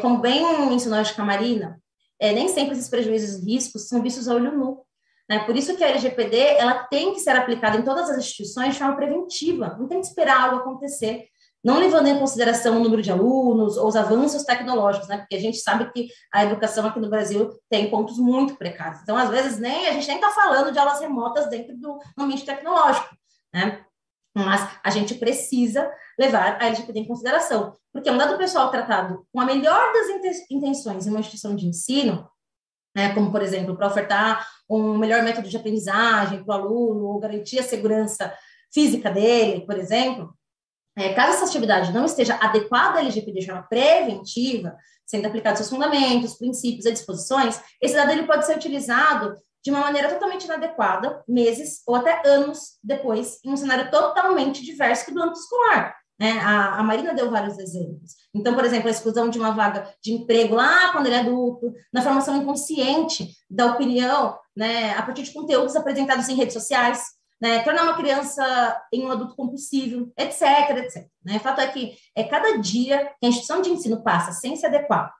como bem mencionou a Marina, nem sempre esses prejuízos e riscos são vistos a olho nu. Por isso que a LGPD ela tem que ser aplicada em todas as instituições de forma preventiva, não tem que esperar algo acontecer, não levando em consideração o número de alunos ou os avanços tecnológicos, porque a gente sabe que a educação aqui no Brasil tem pontos muito precários. Então, às vezes, a gente nem está falando de aulas remotas dentro do ambiente tecnológico, mas a gente precisa levar a LGPD em consideração, porque um dado pessoal tratado com a melhor das intenções em uma instituição de ensino, como, por exemplo, para ofertar um melhor método de aprendizagem para o aluno, ou garantir a segurança física dele, por exemplo, caso essa atividade não esteja adequada à LGPD de forma preventiva, sendo aplicados seus fundamentos, princípios e disposições, esse dado ele pode ser utilizado de uma maneira totalmente inadequada, meses ou até anos depois, em um cenário totalmente diverso que do âmbito escolar. Né? A Marina deu vários exemplos. Então, por exemplo, a exclusão de uma vaga de emprego lá quando ele é adulto, na formação inconsciente da opinião, né, a partir de conteúdos apresentados em redes sociais, né, tornar uma criança em um adulto compulsivo, etc, etc. Né? O fato é que cada dia que a instituição de ensino passa sem se adequar,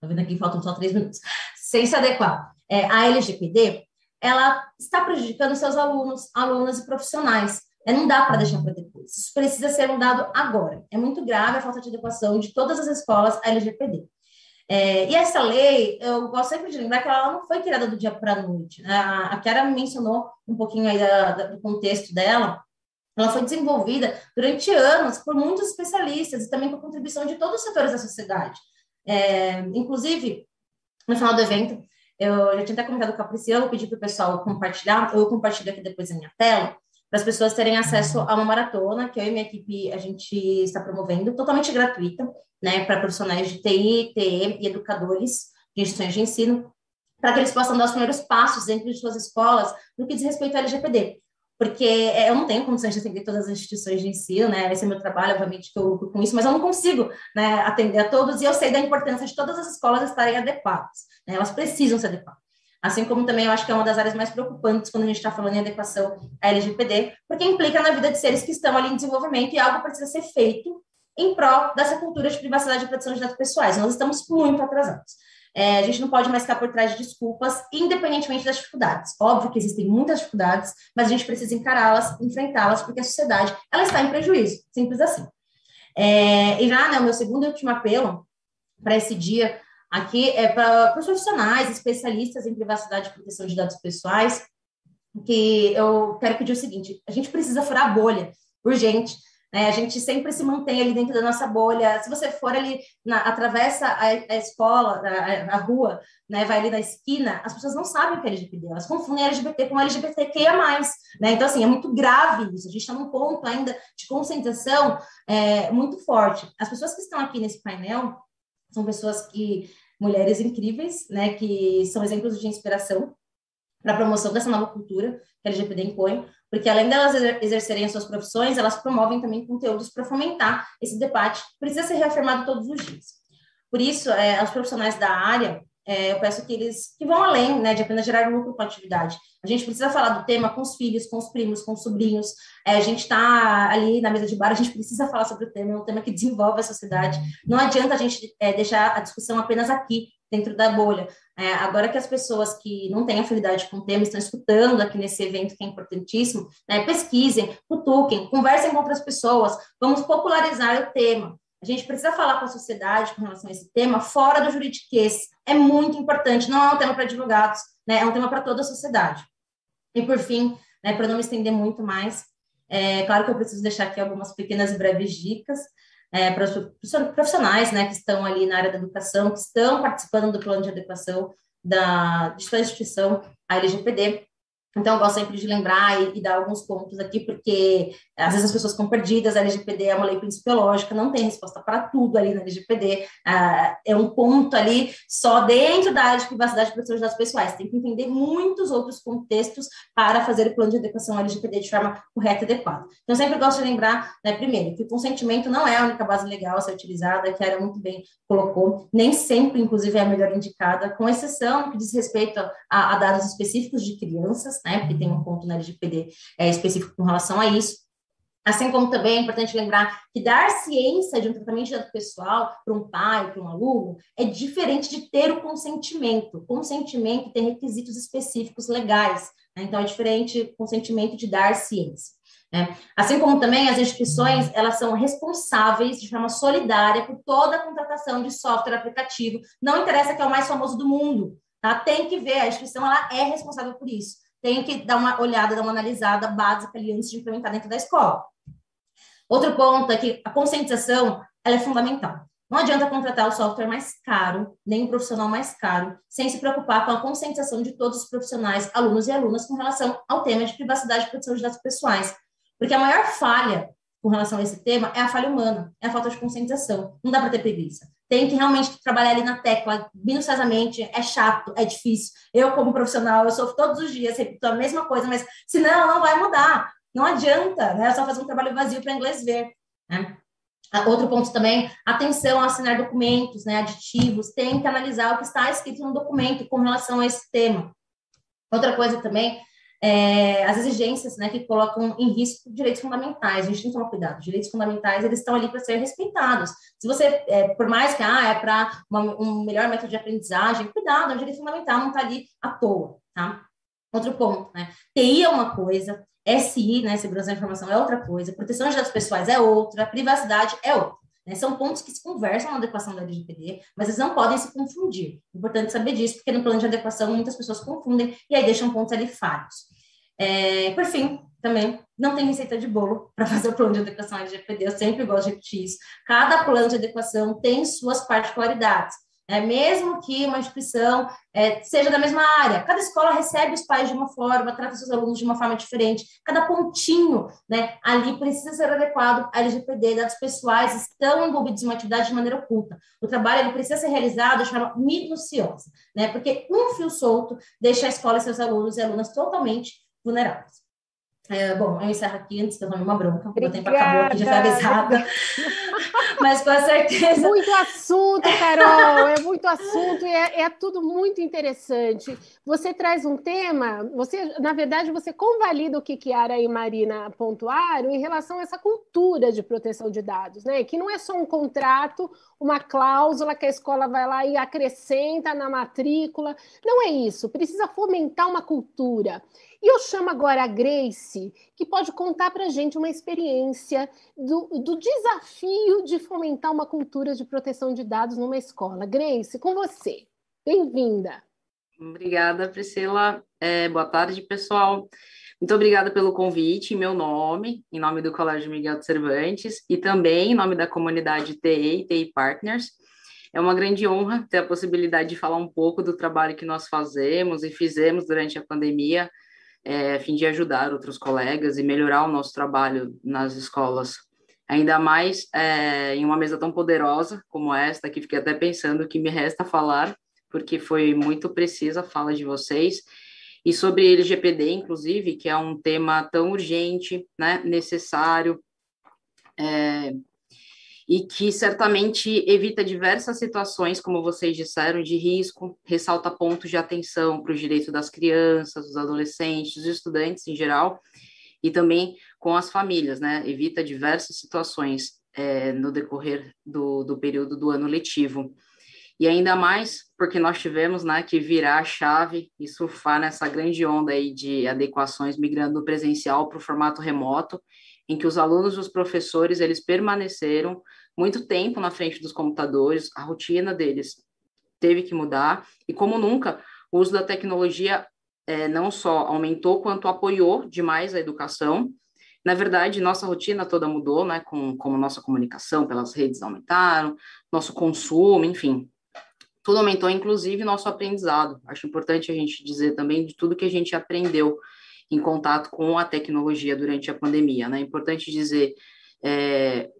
tô vendo aqui, faltam só 3 minutos, sem se adequar à LGPD, ela está prejudicando seus alunos, alunas e profissionais. Não dá para deixar para depois. Isso precisa ser mudado agora. É muito grave a falta de adequação de todas as escolas à LGPD. E essa lei, eu gosto sempre de lembrar que ela não foi criada do dia para a noite. Né? A Chiara mencionou um pouquinho aí do contexto dela. Ela foi desenvolvida durante anos por muitos especialistas e também com a contribuição de todos os setores da sociedade. Inclusive, no final do evento, eu já tinha até comentado com a Priscila, eu vou pedir para o pessoal compartilhar, eu compartilho aqui depois na minha tela, para as pessoas terem acesso a uma maratona que eu e minha equipe, a gente está promovendo, totalmente gratuita, né, para profissionais de TI, TE e educadores de instituições de ensino, para que eles possam dar os primeiros passos dentro de suas escolas no que diz respeito ao LGPD. Porque eu não tenho condições de atender todas as instituições de ensino, né, esse é meu trabalho, obviamente, que eu lucro com isso, mas eu não consigo, né, atender a todos, e eu sei da importância de todas as escolas estarem adequadas, né, elas precisam se adequar. Assim como também eu acho que é uma das áreas mais preocupantes quando a gente está falando em adequação à LGPD, porque implica na vida de seres que estão ali em desenvolvimento e algo precisa ser feito em prol dessa cultura de privacidade e proteção de dados pessoais. Nós estamos muito atrasados. A gente não pode mais ficar por trás de desculpas, independentemente das dificuldades. Óbvio que existem muitas dificuldades, mas a gente precisa encará-las, enfrentá-las, porque a sociedade ela está em prejuízo, simples assim. E já, né, o meu segundo e último apelo para esse dia aqui é para os profissionais, especialistas em privacidade e proteção de dados pessoais, que eu quero pedir o seguinte: a gente precisa furar a bolha, urgente, né? A gente sempre se mantém ali dentro da nossa bolha. Se você for ali, atravessa a escola, a rua, né, vai ali na esquina, as pessoas não sabem o que é LGBT, elas confundem LGBT com LGBTQIA+, né? Então, assim, é muito grave isso, a gente está num ponto ainda de conscientização muito forte. As pessoas que estão aqui nesse painel são pessoas mulheres incríveis, né, que são exemplos de inspiração para a promoção dessa nova cultura que a LGBT impõe, porque além delas exercerem as suas profissões, elas promovem também conteúdos para fomentar esse debate que precisa ser reafirmado todos os dias. Por isso, aos profissionais da área, eu peço que eles vão além, né, de apenas gerar lucro com a atividade. A gente precisa falar do tema com os filhos, com os primos, com os sobrinhos. A gente está ali na mesa de bar, a gente precisa falar sobre o tema, é um tema que desenvolve a sociedade. Não adianta a gente deixar a discussão apenas aqui, dentro da bolha. Agora que as pessoas que não têm afinidade com o tema estão escutando aqui nesse evento, que é importantíssimo, né, pesquisem, cutuquem, conversem com outras pessoas, vamos popularizar o tema. A gente precisa falar com a sociedade com relação a esse tema fora do juridiquês. É muito importante, não é um tema para advogados, né, é um tema para toda a sociedade. E, por fim, né, para não me estender muito mais, claro que eu preciso deixar aqui algumas pequenas e breves dicas para os profissionais, né, que estão ali na área da educação, que estão participando do plano de adequação de sua instituição, a LGPD. Então, eu gosto sempre de lembrar e dar alguns pontos aqui, porque às vezes as pessoas ficam perdidas. A LGPD é uma lei principiológica, não tem resposta para tudo ali na LGPD, é um ponto ali só dentro da área de privacidade e proteção de dados pessoais. Tem que entender muitos outros contextos para fazer o plano de adequação à LGPD de forma correta e adequada. Então, eu sempre gosto de lembrar, né, primeiro, que o consentimento não é a única base legal a ser utilizada, que a Chiara muito bem colocou, nem sempre, inclusive, é a melhor indicada, com exceção que diz respeito a dados específicos de crianças, né, porque tem um ponto na LGPD específico com relação a isso. Assim como também é importante lembrar que dar ciência de um tratamento de dado pessoal para um pai, para um aluno, é diferente de ter o consentimento. O consentimento tem requisitos específicos legais, né? Então é diferente o consentimento de dar ciência, né? Assim como também as instituições, elas são responsáveis de forma solidária por toda a contratação de software aplicativo. Não interessa que é o mais famoso do mundo, tá? Tem que ver, a instituição ela é responsável por isso. Tem que dar uma olhada, dar uma analisada básica ali antes de implementar dentro da escola. Outro ponto é que a conscientização ela é fundamental. Não adianta contratar o software mais caro, nem o profissional mais caro, sem se preocupar com a conscientização de todos os profissionais, alunos e alunas, com relação ao tema de privacidade e proteção de dados pessoais. Porque a maior falha com relação a esse tema é a falha humana, é a falta de conscientização. Não dá para ter preguiça. tem que realmente trabalhar ali na tecla, minuciosamente, é chato, é difícil. Eu, como profissional, eu sofro todos os dias, repito a mesma coisa, mas senão não vai mudar. Não adianta, né? É só fazer um trabalho vazio para inglês ver, né? Outro ponto também, atenção a assinar documentos, né, aditivos, tem que analisar o que está escrito no documento com relação a esse tema. Outra coisa também, as exigências, né, que colocam em risco direitos fundamentais. A gente tem que tomar cuidado. Os direitos fundamentais, eles estão ali para ser respeitados. Se você, por mais que é para um melhor método de aprendizagem, cuidado, é um direito fundamental, não está ali à toa, tá? Outro ponto, né? TI é uma coisa, SI, né, segurança da informação, é outra coisa, proteção de dados pessoais é outra, privacidade é outra. Né? São pontos que se conversam na adequação da LGPD, mas eles não podem se confundir. É importante saber disso, porque no plano de adequação muitas pessoas confundem e aí deixam pontos ali falhos. Por fim, também, não tem receita de bolo para fazer o plano de adequação à LGPD, eu sempre gosto de repetir isso. Cada plano de adequação tem suas particularidades. Mesmo que uma instituição seja da mesma área, cada escola recebe os pais de uma forma, trata seus alunos de uma forma diferente, cada pontinho, né, ali precisa ser adequado à LGPD, dados pessoais estão envolvidos em uma atividade de maneira oculta. O trabalho ele precisa ser realizado de forma minuciosa, né, porque um fio solto deixa a escola e seus alunos e alunas totalmente vulneráveis. Bom, eu encerro aqui antes que eu tome uma bronca. O meu tempo acabou aqui, já foi avisada. Mas com certeza. Muito assunto, Carol, é muito assunto e é tudo muito interessante. Você traz um tema, na verdade, você convalida o que Chiara e Marina pontuaram em relação a essa cultura de proteção de dados, né? Que não é só um contrato, uma cláusula que a escola vai lá e acrescenta na matrícula. Não é isso, precisa fomentar uma cultura. E eu chamo agora a Grace, que pode contar para a gente uma experiência do desafio de fomentar uma cultura de proteção de dados numa escola. Grace, com você. Bem-vinda. Obrigada, Priscila. Boa tarde, pessoal. Muito obrigada pelo convite em meu nome, em nome do Colégio Miguel de Cervantes e também em nome da comunidade TI, TI Partners. É uma grande honra ter a possibilidade de falar um pouco do trabalho que nós fazemos e fizemos durante a pandemia, a fim de ajudar outros colegas e melhorar o nosso trabalho nas escolas. Ainda mais em uma mesa tão poderosa como esta, que fiquei até pensando que me resta falar, porque foi muito precisa a fala de vocês, e sobre LGPD, inclusive, que é um tema tão urgente, né, necessário, e que certamente evita diversas situações, como vocês disseram, de risco, ressalta pontos de atenção para o direito das crianças, dos adolescentes, dos estudantes em geral, e também com as famílias, né? Evita diversas situações no decorrer do período do ano letivo. E ainda mais porque nós tivemos, né, que virar a chave e surfar nessa grande onda aí de adequações migrando do presencial para o formato remoto, em que os alunos e os professores, eles permaneceram muito tempo na frente dos computadores, a rotina deles teve que mudar, e como nunca, o uso da tecnologia não só aumentou, quanto apoiou demais a educação. Na verdade, nossa rotina toda mudou, né, como nossa comunicação pelas redes aumentaram, nosso consumo, enfim, tudo aumentou, inclusive nosso aprendizado. Acho importante a gente dizer também de tudo que a gente aprendeu em contato com a tecnologia durante a pandemia, né? É importante dizer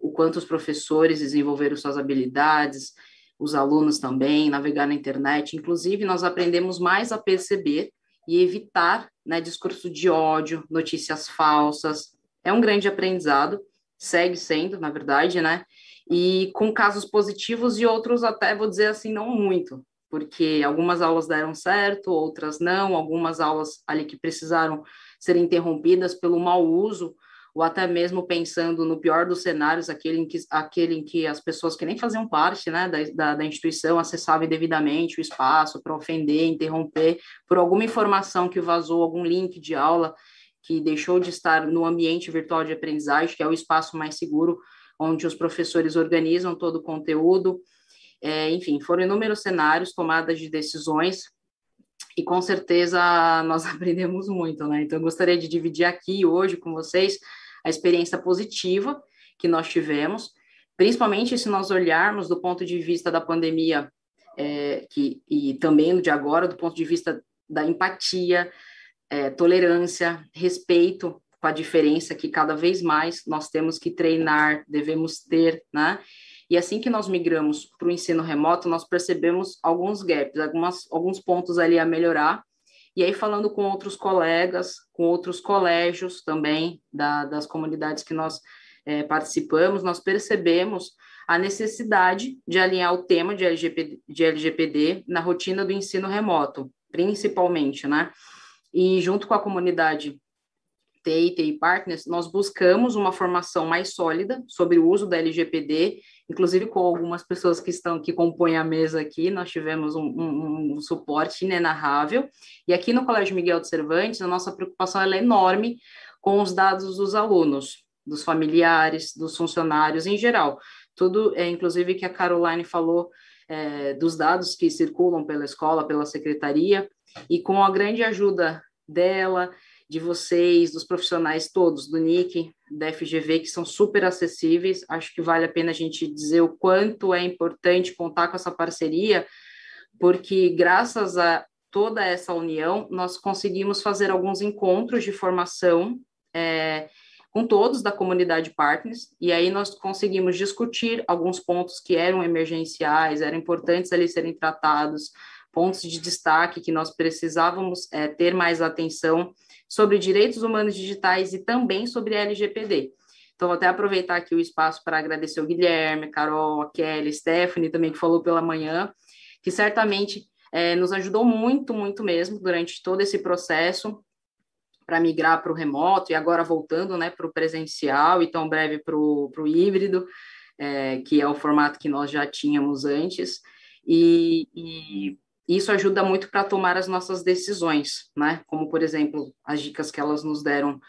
o quanto os professores desenvolveram suas habilidades, os alunos também, navegar na internet. Inclusive, nós aprendemos mais a perceber e evitar, né, discurso de ódio, notícias falsas. É um grande aprendizado, segue sendo, na verdade, né? E com casos positivos e outros até, vou dizer assim, não muito, porque algumas aulas deram certo, outras não, algumas aulas ali que precisaram ser interrompidas pelo mau uso, ou até mesmo pensando no pior dos cenários, aquele em que as pessoas que nem faziam parte, né, da instituição acessavam indevidamente o espaço para ofender, interromper, por alguma informação que vazou, algum link de aula que deixou de estar no ambiente virtual de aprendizagem, que é o espaço mais seguro, onde os professores organizam todo o conteúdo. Enfim, foram inúmeros cenários, tomadas de decisões, e com certeza nós aprendemos muito, né? Então, eu gostaria de dividir aqui hoje com vocês a experiência positiva que nós tivemos, principalmente se nós olharmos do ponto de vista da pandemia, e também de agora, do ponto de vista da empatia, tolerância, respeito com a diferença que cada vez mais nós temos que treinar, devemos ter, né? E assim que nós migramos para o ensino remoto, nós percebemos alguns gaps, alguns pontos ali a melhorar. E aí, falando com outros colegas, com outros colégios também, das comunidades que nós participamos, nós percebemos a necessidade de alinhar o tema de LGPD na rotina do ensino remoto, principalmente, né? E junto com a comunidade TI Partners, nós buscamos uma formação mais sólida sobre o uso da LGPD, inclusive com algumas pessoas que compõem a mesa aqui, nós tivemos um suporte inenarrável, e aqui no Colégio Miguel de Cervantes, a nossa preocupação é enorme com os dados dos alunos, dos familiares, dos funcionários em geral, tudo, inclusive que a Caroline falou, dos dados que circulam pela escola, pela secretaria, e com a grande ajuda dela, de vocês, dos profissionais todos, do NIC, da FGV, que são super acessíveis. Acho que vale a pena a gente dizer o quanto é importante contar com essa parceria, porque graças a toda essa união, nós conseguimos fazer alguns encontros de formação com todos da comunidade Partners, e aí nós conseguimos discutir alguns pontos que eram emergenciais, eram importantes ali serem tratados, pontos de destaque que nós precisávamos ter mais atenção sobre direitos humanos digitais e também sobre LGPD. Então, vou até aproveitar aqui o espaço para agradecer o Guilherme, a Carol, a Kelly, a Stephanie também, que falou pela manhã, que certamente nos ajudou muito, muito mesmo durante todo esse processo para migrar para o remoto e agora voltando, né, para o presencial e tão breve para o híbrido, que é o formato que nós já tínhamos antes. E isso ajuda muito para tomar as nossas decisões, né? Como, por exemplo, as dicas que elas nos deram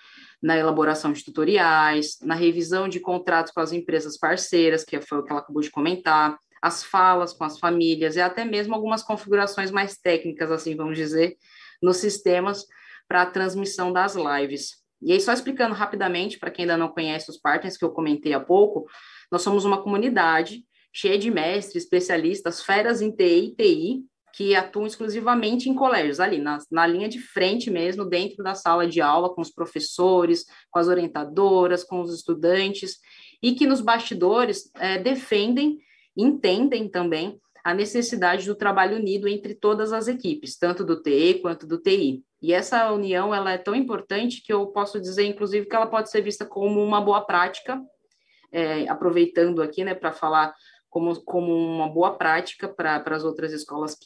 na elaboração de tutoriais, na revisão de contratos com as empresas parceiras, que foi o que ela acabou de comentar, as falas com as famílias e até mesmo algumas configurações mais técnicas, assim, vamos dizer, nos sistemas para a transmissão das lives. E aí, só explicando rapidamente, para quem ainda não conhece os partners que eu comentei há pouco, nós somos uma comunidade cheia de mestres, especialistas, feras em TI e TI, que atuam exclusivamente em colégios, ali na linha de frente mesmo, dentro da sala de aula, com os professores, com as orientadoras, com os estudantes, e que nos bastidores defendem, entendem também a necessidade do trabalho unido entre todas as equipes, tanto do TE quanto do TI. E essa união, ela é tão importante que eu posso dizer, inclusive, que ela pode ser vista como uma boa prática, aproveitando aqui, né, para falar como uma boa prática para as outras escolas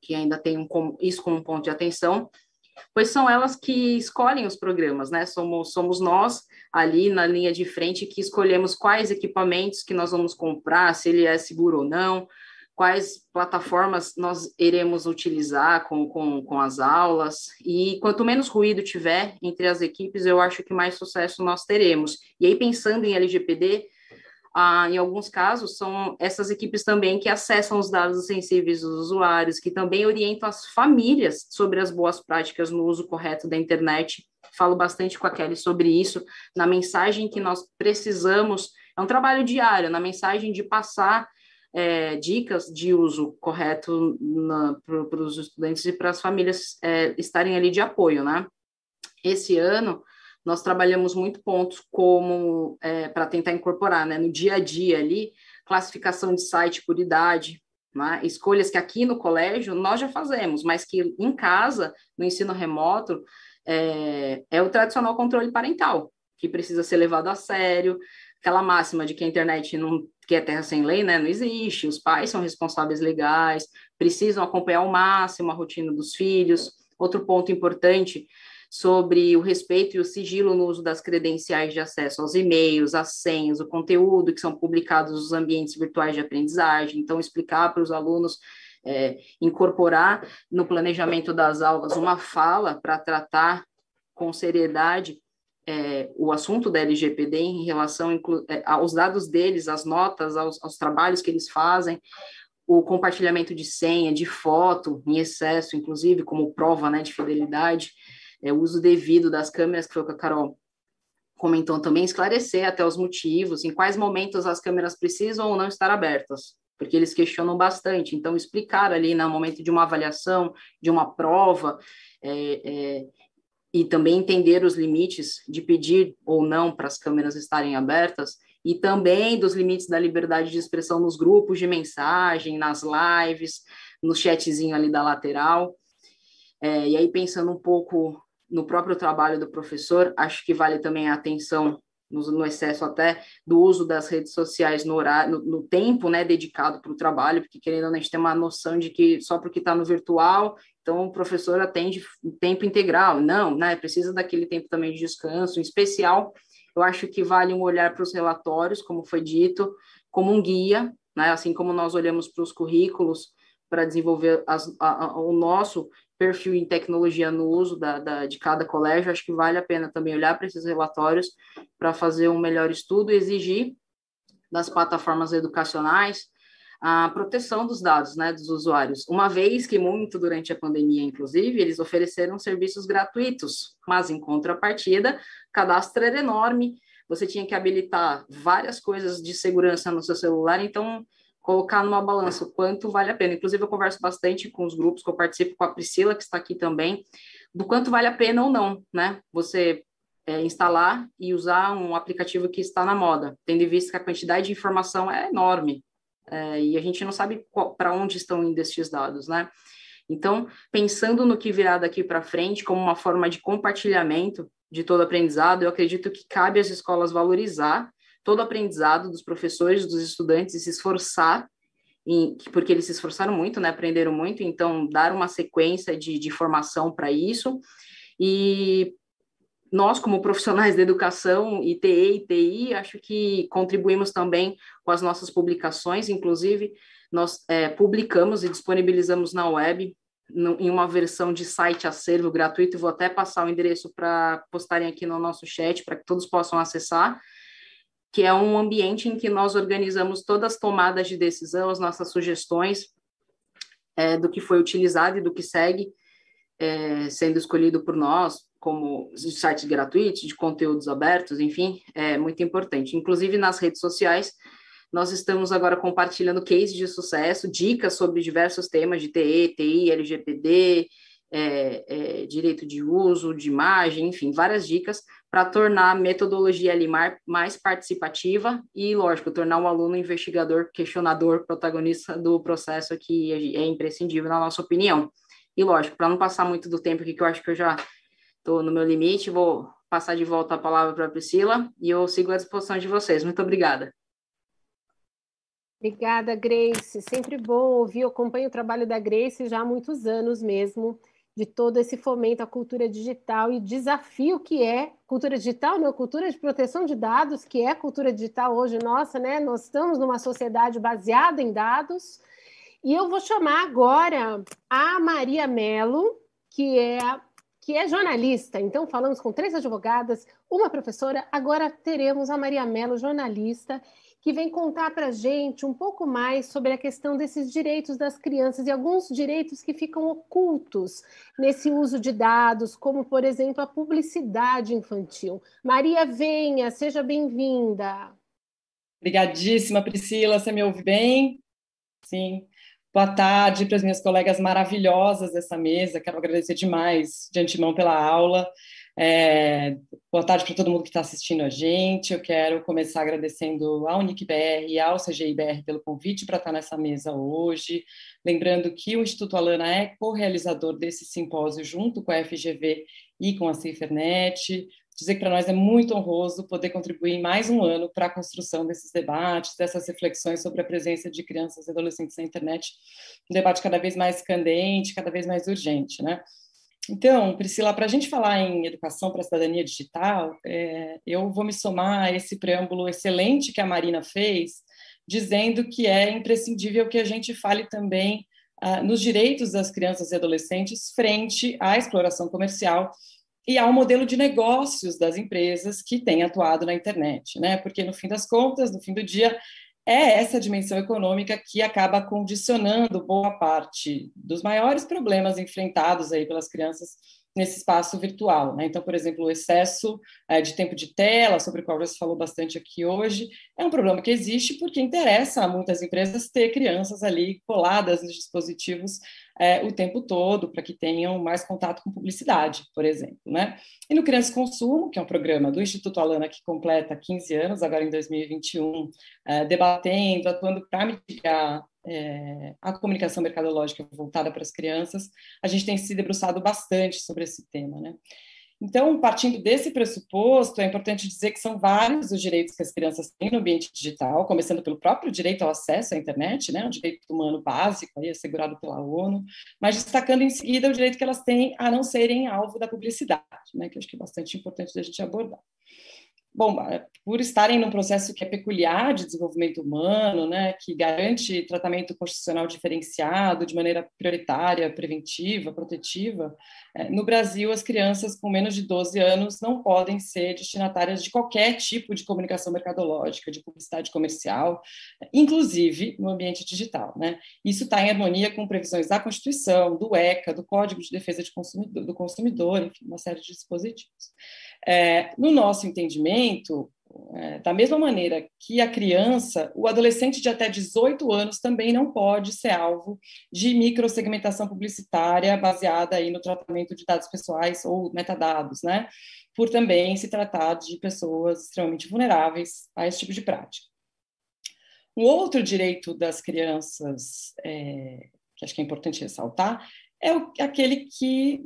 que ainda têm isso como um ponto de atenção, pois são elas que escolhem os programas, né? Somos nós, ali na linha de frente, que escolhemos quais equipamentos que nós vamos comprar, se ele é seguro ou não, quais plataformas nós iremos utilizar com as aulas, e quanto menos ruído tiver entre as equipes, eu acho que mais sucesso nós teremos. E aí, pensando em LGPD, em alguns casos, são essas equipes também que acessam os dados sensíveis dos usuários, que também orientam as famílias sobre as boas práticas no uso correto da internet. Falo bastante com a Kelly sobre isso, na mensagem que nós precisamos, é um trabalho diário, na mensagem de passar dicas de uso correto para os estudantes e para as famílias estarem ali de apoio, né? Esse ano, nós trabalhamos muito pontos como para tentar incorporar, né, no dia a dia ali, classificação de site por idade, né, escolhas que aqui no colégio nós já fazemos, mas que em casa, no ensino remoto, é o tradicional controle parental, que precisa ser levado a sério, aquela máxima de que a internet não que é terra sem lei, né, não existe, os pais são responsáveis legais, precisam acompanhar ao máximo a rotina dos filhos. Outro ponto importante sobre o respeito e o sigilo no uso das credenciais de acesso aos e-mails, às senhas, o conteúdo que são publicados nos ambientes virtuais de aprendizagem. Então, explicar para os alunos, incorporar no planejamento das aulas uma fala para tratar com seriedade o assunto da LGPD em relação aos dados deles, às notas, aos trabalhos que eles fazem, o compartilhamento de senha, de foto em excesso, inclusive, como prova, né, de fidelidade, o uso devido das câmeras, que foi o que a Carol comentou também, esclarecer até os motivos, em quais momentos as câmeras precisam ou não estar abertas, porque eles questionam bastante. Então, explicar ali no momento de uma avaliação, de uma prova, e também entender os limites de pedir ou não para as câmeras estarem abertas, e também dos limites da liberdade de expressão nos grupos de mensagem, nas lives, no chatzinho ali da lateral. E aí, pensando um pouco no próprio trabalho do professor, acho que vale também a atenção no excesso até do uso das redes sociais no horário, no tempo, né, dedicado para o trabalho, porque querendo ou não, a gente tem uma noção de que só porque está no virtual, então o professor atende tempo integral. Não, né, precisa daquele tempo também de descanso, em especial, eu acho que vale um olhar para os relatórios, como foi dito, como um guia, né, assim como nós olhamos para os currículos para desenvolver o nosso perfil em tecnologia no uso de cada colégio, acho que vale a pena também olhar para esses relatórios para fazer um melhor estudo e exigir das plataformas educacionais a proteção dos dados, né, dos usuários, uma vez que muito durante a pandemia, inclusive, eles ofereceram serviços gratuitos, mas em contrapartida, o cadastro era enorme, você tinha que habilitar várias coisas de segurança no seu celular, então colocar numa balança o quanto vale a pena. Inclusive, eu converso bastante com os grupos que eu participo, com a Priscila, que está aqui também, do quanto vale a pena ou não, né? Você instalar e usar um aplicativo que está na moda, tendo em vista que a quantidade de informação é enorme, e a gente não sabe para onde estão indo esses dados, né? Então, pensando no que virá daqui para frente, como uma forma de compartilhamento de todo aprendizado, eu acredito que cabe às escolas valorizar todo o aprendizado dos professores, dos estudantes, e se esforçar, porque eles se esforçaram muito, né, aprenderam muito, então dar uma sequência de formação para isso, e nós, como profissionais da educação, ITE e TI, acho que contribuímos também com as nossas publicações, inclusive nós publicamos e disponibilizamos na web, em uma versão de site acervo gratuito, vou até passar o endereço para postarem aqui no nosso chat, para que todos possam acessar, que é um ambiente em que nós organizamos todas as tomadas de decisão, as nossas sugestões do que foi utilizado e do que segue sendo escolhido por nós, como sites gratuitos, de conteúdos abertos, enfim, é muito importante. Inclusive, nas redes sociais, nós estamos agora compartilhando cases de sucesso, dicas sobre diversos temas de TE, TI, LGPD, direito de uso, de imagem, enfim, várias dicas para tornar a metodologia ali mais participativa e, lógico, tornar o aluno investigador, questionador, protagonista do processo, que é imprescindível na nossa opinião. E, lógico, para não passar muito do tempo aqui, que eu acho que eu já estou no meu limite, vou passar de volta a palavra para a Priscila e eu sigo à disposição de vocês. Muito obrigada. Obrigada, Grace. Sempre bom ouvir. Eu acompanho o trabalho da Grace já há muitos anos mesmo, de todo esse fomento à cultura digital e desafio que é cultura digital, não, cultura de proteção de dados, que é cultura digital hoje, nossa, né? Nós estamos numa sociedade baseada em dados. E eu vou chamar agora a Maria Mello, que é jornalista. Então, falamos com 3 advogadas, uma professora, agora teremos a Maria Mello, jornalista, que vem contar para a gente um pouco mais sobre a questão desses direitos das crianças e alguns direitos que ficam ocultos nesse uso de dados, como, por exemplo, a publicidade infantil. Maria, venha, seja bem-vinda. Obrigadíssima, Priscila, você me ouve bem? Sim. Boa tarde para as minhas colegas maravilhosas dessa mesa, quero agradecer demais de antemão pela aula. Boa tarde para todo mundo que está assistindo a gente. Eu quero começar agradecendo ao UniCBR e ao CGIBR pelo convite para estar nessa mesa hoje. Lembrando que o Instituto Alana é co-realizador desse simpósio junto com a FGV e com a Cifernet. Dizer que para nós é muito honroso poder contribuir em mais um ano para a construção desses debates, dessas reflexões sobre a presença de crianças e adolescentes na internet, um debate cada vez mais candente, cada vez mais urgente, né? Então, Priscila, para a gente falar em educação para a cidadania digital, eu vou me somar a esse preâmbulo excelente que a Marina fez, dizendo que é imprescindível que a gente fale também nos direitos das crianças e adolescentes frente à exploração comercial e ao modelo de negócios das empresas que têm atuado na internet, né? Porque, no fim das contas, no fim do dia, é essa dimensão econômica que acaba condicionando boa parte dos maiores problemas enfrentados aí pelas crianças nesse espaço virtual, né? Então, por exemplo, o excesso de tempo de tela, sobre o qual já se falou bastante aqui hoje, é um problema que existe porque interessa a muitas empresas ter crianças ali coladas nos dispositivos o tempo todo, para que tenham mais contato com publicidade, por exemplo, né? E no Criança e Consumo, que é um programa do Instituto Alana que completa 15 anos, agora em 2021, debatendo, atuando para mitigar a comunicação mercadológica voltada para as crianças, a gente tem se debruçado bastante sobre esse tema, né? Então, partindo desse pressuposto, é importante dizer que são vários os direitos que as crianças têm no ambiente digital, começando pelo próprio direito ao acesso à internet, né, um direito humano básico, aí, assegurado pela ONU, mas destacando em seguida o direito que elas têm a não serem alvo da publicidade, né, que eu acho que é bastante importante da gente abordar. Bom, por estarem num processo que é peculiar de desenvolvimento humano, né, que garante tratamento constitucional diferenciado de maneira prioritária, preventiva, protetiva, no Brasil, as crianças com menos de 12 anos não podem ser destinatárias de qualquer tipo de comunicação mercadológica, de publicidade comercial, inclusive no ambiente digital, né? Isso está em harmonia com previsões da Constituição, do ECA, do Código de Defesa do Consumidor, enfim, uma série de dispositivos. No nosso entendimento, da mesma maneira que a criança, o adolescente de até 18 anos também não pode ser alvo de microsegmentação publicitária baseada aí no tratamento de dados pessoais ou metadados, né? Por também se tratar de pessoas extremamente vulneráveis a esse tipo de prática. Um outro direito das crianças, que acho que é importante ressaltar, é aquele que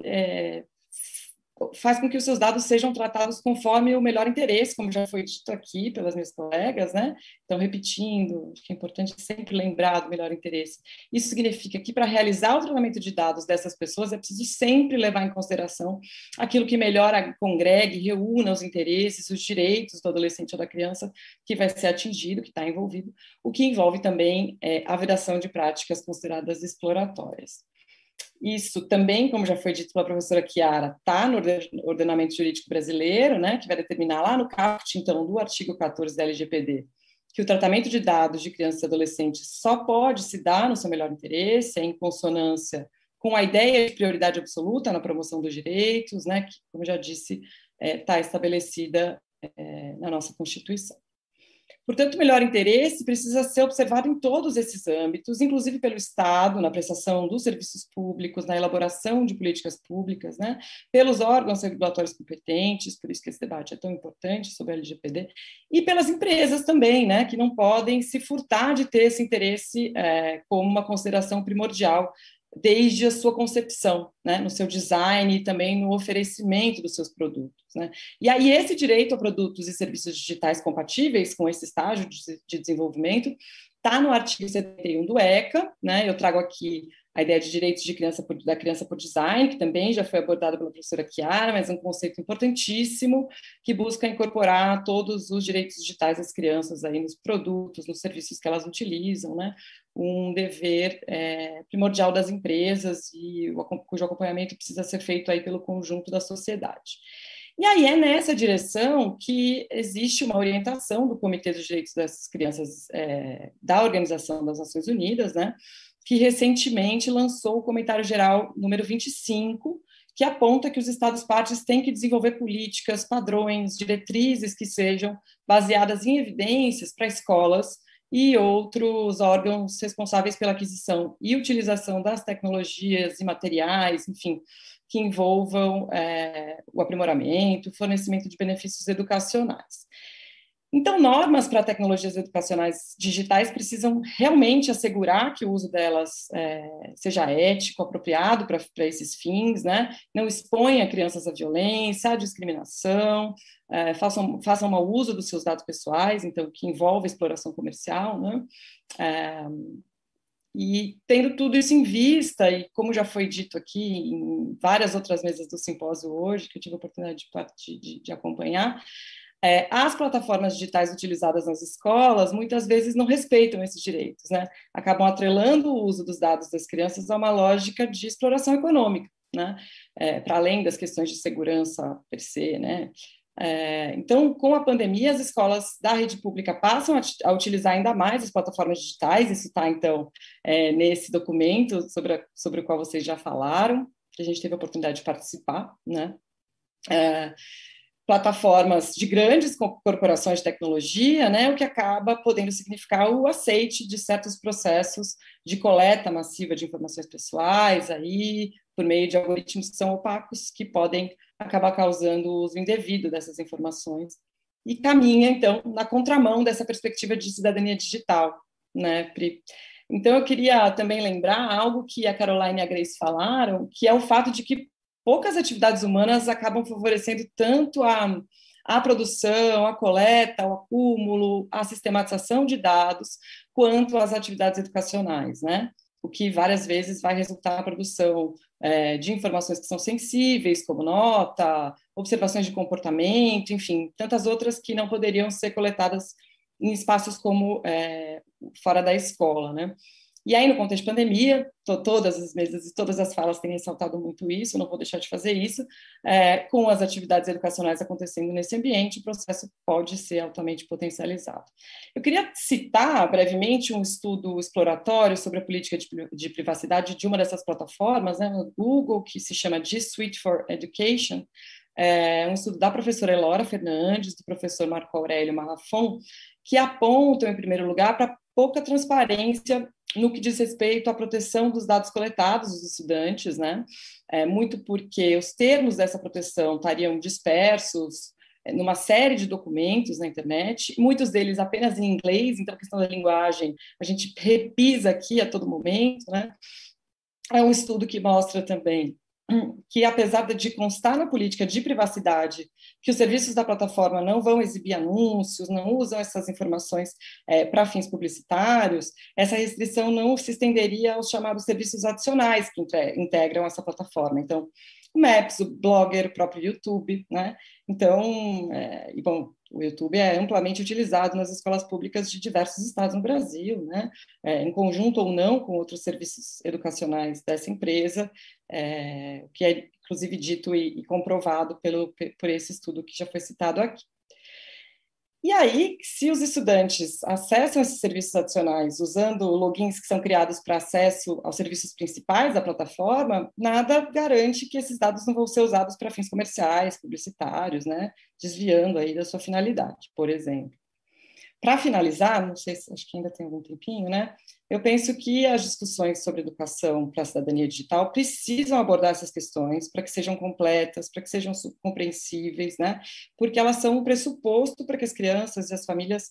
faz com que os seus dados sejam tratados conforme o melhor interesse, como já foi dito aqui pelas minhas colegas, né? Então, repetindo, acho que é importante sempre lembrar do melhor interesse. Isso significa que, para realizar o tratamento de dados dessas pessoas, é preciso sempre levar em consideração aquilo que melhor congregue, reúna os interesses, os direitos do adolescente ou da criança que vai ser atingido, que está envolvido, o que envolve também a vedação de práticas consideradas exploratórias. Isso também, como já foi dito pela professora Chiara, está no ordenamento jurídico brasileiro, né, que vai determinar lá no caput, então, do artigo 14 da LGPD, que o tratamento de dados de crianças e adolescentes só pode se dar no seu melhor interesse, em consonância com a ideia de prioridade absoluta na promoção dos direitos, né, que, como já disse, está estabelecida na nossa Constituição. Portanto, o melhor interesse precisa ser observado em todos esses âmbitos, inclusive pelo Estado, na prestação dos serviços públicos, na elaboração de políticas públicas, né, pelos órgãos regulatórios competentes, por isso que esse debate é tão importante sobre a LGPD, e pelas empresas também, né, que não podem se furtar de ter esse interesse como uma consideração primordial desde a sua concepção, né, no seu design e também no oferecimento dos seus produtos, né? E aí esse direito a produtos e serviços digitais compatíveis com esse estágio de desenvolvimento está no artigo 71 do ECA, né? Eu trago aqui a ideia de direitos da criança por design, que também já foi abordada pela professora Chiara, mas é um conceito importantíssimo que busca incorporar todos os direitos digitais das crianças aí nos produtos, nos serviços que elas utilizam, né? Um dever primordial das empresas e cujo acompanhamento precisa ser feito aí pelo conjunto da sociedade. E aí é nessa direção que existe uma orientação do Comitê dos Direitos das Crianças da Organização das Nações Unidas, né, que recentemente lançou o Comentário Geral número 25, que aponta que os Estados-partes têm que desenvolver políticas, padrões, diretrizes que sejam baseadas em evidências para escolas e outros órgãos responsáveis pela aquisição e utilização das tecnologias e materiais, enfim, que envolvam o aprimoramento, o fornecimento de benefícios educacionais. Então, normas para tecnologias educacionais digitais precisam realmente assegurar que o uso delas seja ético, apropriado para esses fins, né? Não exponha crianças à violência, à discriminação, façam mau uso dos seus dados pessoais, então, que envolve exploração comercial, né? E tendo tudo isso em vista, e como já foi dito aqui em várias outras mesas do simpósio hoje, que eu tive a oportunidade de acompanhar, as plataformas digitais utilizadas nas escolas muitas vezes não respeitam esses direitos, né? Acabam atrelando o uso dos dados das crianças a uma lógica de exploração econômica, né? Para além das questões de segurança per se, né? Então, com a pandemia, as escolas da rede pública passam a utilizar ainda mais as plataformas digitais, isso está, então, nesse documento sobre o qual vocês já falaram, que a gente teve a oportunidade de participar, né? plataformas de grandes corporações de tecnologia, né, o que acaba podendo significar o aceite de certos processos de coleta massiva de informações pessoais, aí, por meio de algoritmos que são opacos, que podem acabar causando o uso indevido dessas informações, e caminha, então, na contramão dessa perspectiva de cidadania digital, né, Pri? Então, eu queria também lembrar algo que a Caroline e a Grace falaram, que é o fato de que poucas atividades humanas acabam favorecendo tanto a produção, a coleta, o acúmulo, a sistematização de dados, quanto as atividades educacionais, né? O que várias vezes vai resultar na produção de informações que são sensíveis, como nota, observações de comportamento, enfim, tantas outras que não poderiam ser coletadas em espaços como fora da escola, né? E aí, no contexto de pandemia, todas as mesas e todas as falas têm ressaltado muito isso, não vou deixar de fazer isso, com as atividades educacionais acontecendo nesse ambiente, o processo pode ser altamente potencializado. Eu queria citar brevemente um estudo exploratório sobre a política de privacidade de uma dessas plataformas, né, no Google, que se chama G Suite for Education, um estudo da professora Elora Fernandes, do professor Marco Aurélio Malafon, que apontam, em primeiro lugar, para pouca transparência no que diz respeito à proteção dos dados coletados dos estudantes, né? Muito porque os termos dessa proteção estariam dispersos numa série de documentos na internet, muitos deles apenas em inglês, então a questão da linguagem a gente repisa aqui a todo momento, né? É um estudo que mostra também que, apesar de constar na política de privacidade que os serviços da plataforma não vão exibir anúncios, não usam essas informações para fins publicitários, essa restrição não se estenderia aos chamados serviços adicionais que integram essa plataforma. Então, o Maps, o Blogger, o próprio YouTube, né? Então, bom, o YouTube é amplamente utilizado nas escolas públicas de diversos estados no Brasil, né? Em conjunto ou não com outros serviços educacionais dessa empresa, que é, inclusive, dito e comprovado por esse estudo que já foi citado aqui. E aí, se os estudantes acessam esses serviços adicionais usando logins que são criados para acesso aos serviços principais da plataforma, nada garante que esses dados não vão ser usados para fins comerciais, publicitários, né? Desviando aí da sua finalidade, por exemplo. Para finalizar, não sei se acho que ainda tem algum tempinho, né? Eu penso que as discussões sobre educação para a cidadania digital precisam abordar essas questões para que sejam completas, para que sejam compreensíveis, né? Porque elas são um pressuposto para que as crianças e as famílias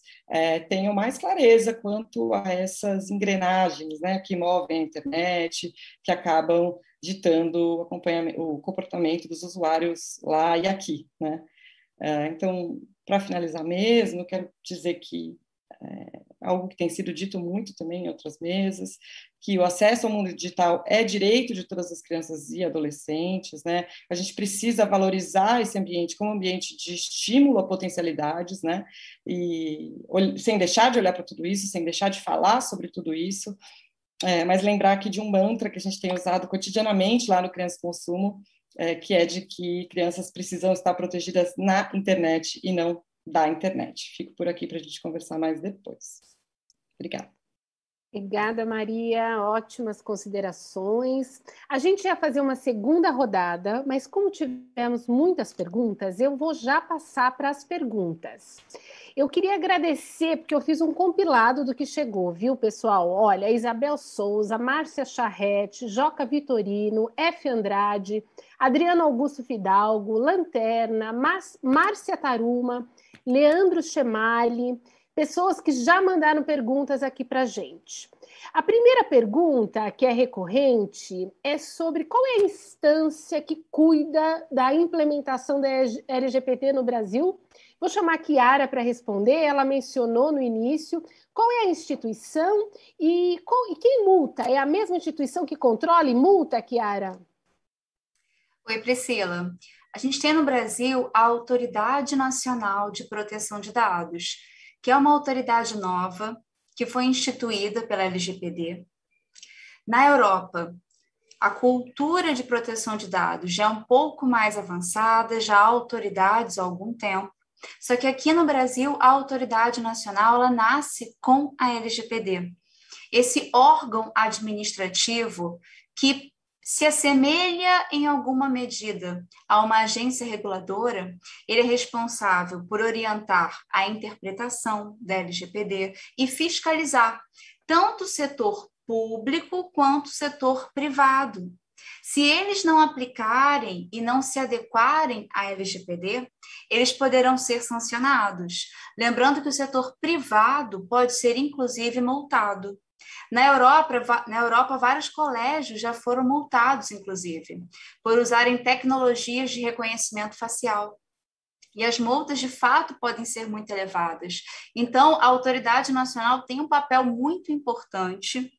tenham mais clareza quanto a essas engrenagens, né, que movem a internet, que acabam ditando o comportamento dos usuários lá e aqui, né? Então, para finalizar mesmo, quero dizer que algo que tem sido dito muito também em outras mesas, que o acesso ao mundo digital é direito de todas as crianças e adolescentes, né? A gente precisa valorizar esse ambiente como um ambiente de estímulo a potencialidades, né? E sem deixar de olhar para tudo isso, sem deixar de falar sobre tudo isso, mas lembrar aqui de um mantra que a gente tem usado cotidianamente lá no Criança Consumo, que é de que crianças precisam estar protegidas na internet e não da internet. Fico por aqui para a gente conversar mais depois. Obrigada. Obrigada, Maria. Ótimas considerações. A gente ia fazer uma segunda rodada, mas como tivemos muitas perguntas, eu vou já passar para as perguntas. Eu queria agradecer, porque eu fiz um compilado do que chegou, viu, pessoal? Olha, Isabel Souza, Márcia Charrete, Joca Vitorino, F. Andrade, Adriano Augusto Fidalgo, Lanterna, Márcia Taruma, Leandro Chemali, pessoas que já mandaram perguntas aqui para a gente. A primeira pergunta, que é recorrente, é sobre qual é a instância que cuida da implementação da LGPD no Brasil. Vou chamar a Chiara para responder, ela mencionou no início. Qual é a instituição e quem multa? É a mesma instituição que controla e multa, Chiara? Oi, Priscila. A gente tem no Brasil a Autoridade Nacional de Proteção de Dados, que é uma autoridade nova que foi instituída pela LGPD. Na Europa, a cultura de proteção de dados já é um pouco mais avançada, já há autoridades há algum tempo. Só que aqui no Brasil, a Autoridade Nacional ela nasce com a LGPD. Esse órgão administrativo que se assemelha em alguma medida a uma agência reguladora, ele é responsável por orientar a interpretação da LGPD e fiscalizar tanto o setor público quanto o setor privado. Se eles não aplicarem e não se adequarem à LGPD, eles poderão ser sancionados. Lembrando que o setor privado pode ser, inclusive, multado. Na Europa, vários colégios já foram multados, inclusive, por usarem tecnologias de reconhecimento facial. E as multas, de fato, podem ser muito elevadas. Então, a autoridade nacional tem um papel muito importante.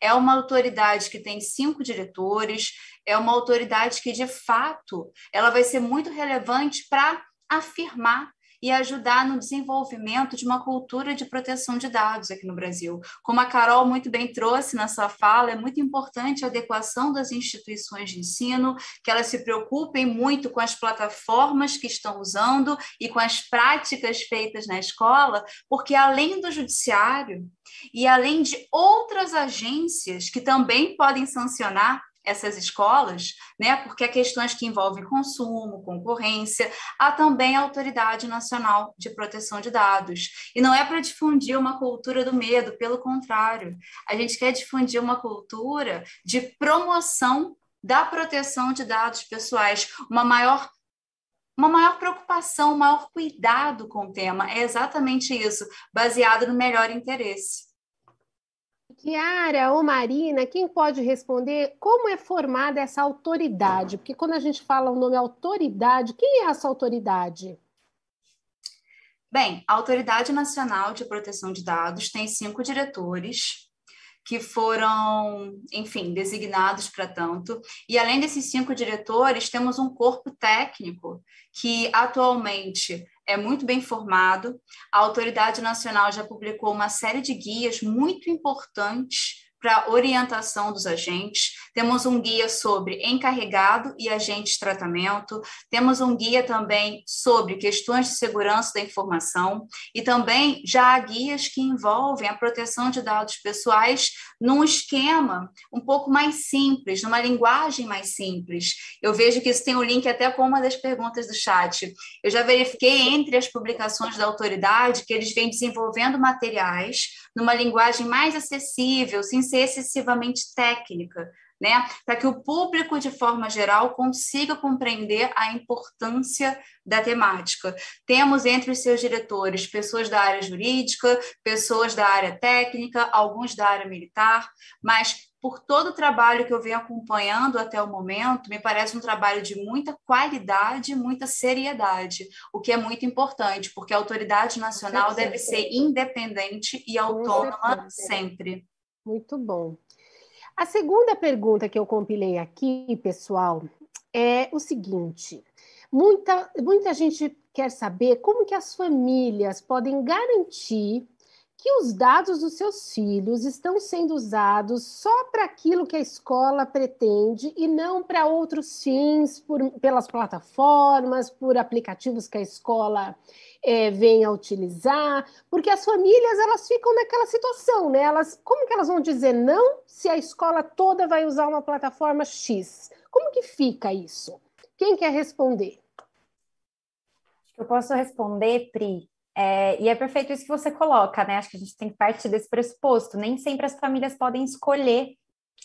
É uma autoridade que tem 5 diretores, é uma autoridade que, de fato, ela vai ser muito relevante para afirmar e ajudar no desenvolvimento de uma cultura de proteção de dados aqui no Brasil. Como a Carol muito bem trouxe na sua fala, é muito importante a adequação das instituições de ensino, que elas se preocupem muito com as plataformas que estão usando e com as práticas feitas na escola, porque além do judiciário e além de outras agências que também podem sancionar essas escolas, né, porque há questões que envolvem consumo, concorrência, há também a Autoridade Nacional de Proteção de Dados. E não é para difundir uma cultura do medo, pelo contrário, a gente quer difundir uma cultura de promoção da proteção de dados pessoais, uma maior preocupação, um maior cuidado com o tema. É exatamente isso, baseado no melhor interesse. Chiara ou Marina, quem pode responder como é formada essa autoridade? Porque quando a gente fala o nome autoridade, quem é essa autoridade? Bem, a Autoridade Nacional de Proteção de Dados tem 5 diretores que foram, enfim, designados para tanto. E além desses 5 diretores, temos um corpo técnico que atualmente é muito bem formado. A Autoridade Nacional já publicou uma série de guias muito importantes para orientação dos agentes. Temos um guia sobre encarregado e agente de tratamento, temos um guia também sobre questões de segurança da informação e também já há guias que envolvem a proteção de dados pessoais num esquema um pouco mais simples, numa linguagem mais simples. Eu vejo que isso tem um link até com uma das perguntas do chat. Eu já verifiquei entre as publicações da autoridade que eles vêm desenvolvendo materiais numa linguagem mais acessível, sem ser excessivamente técnica, né? Para que o público, de forma geral, consiga compreender a importância da temática. Temos entre os seus diretores pessoas da área jurídica, pessoas da área técnica, alguns da área militar, mas por todo o trabalho que eu venho acompanhando até o momento, me parece um trabalho de muita qualidade, muita seriedade, o que é muito importante, porque a autoridade nacional deve ser independente e autônoma sempre. Muito bom. A segunda pergunta que eu compilei aqui, pessoal, é o seguinte: muita gente quer saber como que as famílias podem garantir que os dados dos seus filhos estão sendo usados só para aquilo que a escola pretende e não para outros fins, pelas plataformas, por aplicativos que a escola vem a utilizar, porque as famílias elas ficam naquela situação, né? Como que elas vão dizer não se a escola toda vai usar uma plataforma X? Como que fica isso? Quem quer responder? Eu posso responder, Pri. E é perfeito isso que você coloca, né? Acho que a gente tem que partir desse pressuposto. Nem sempre as famílias podem escolher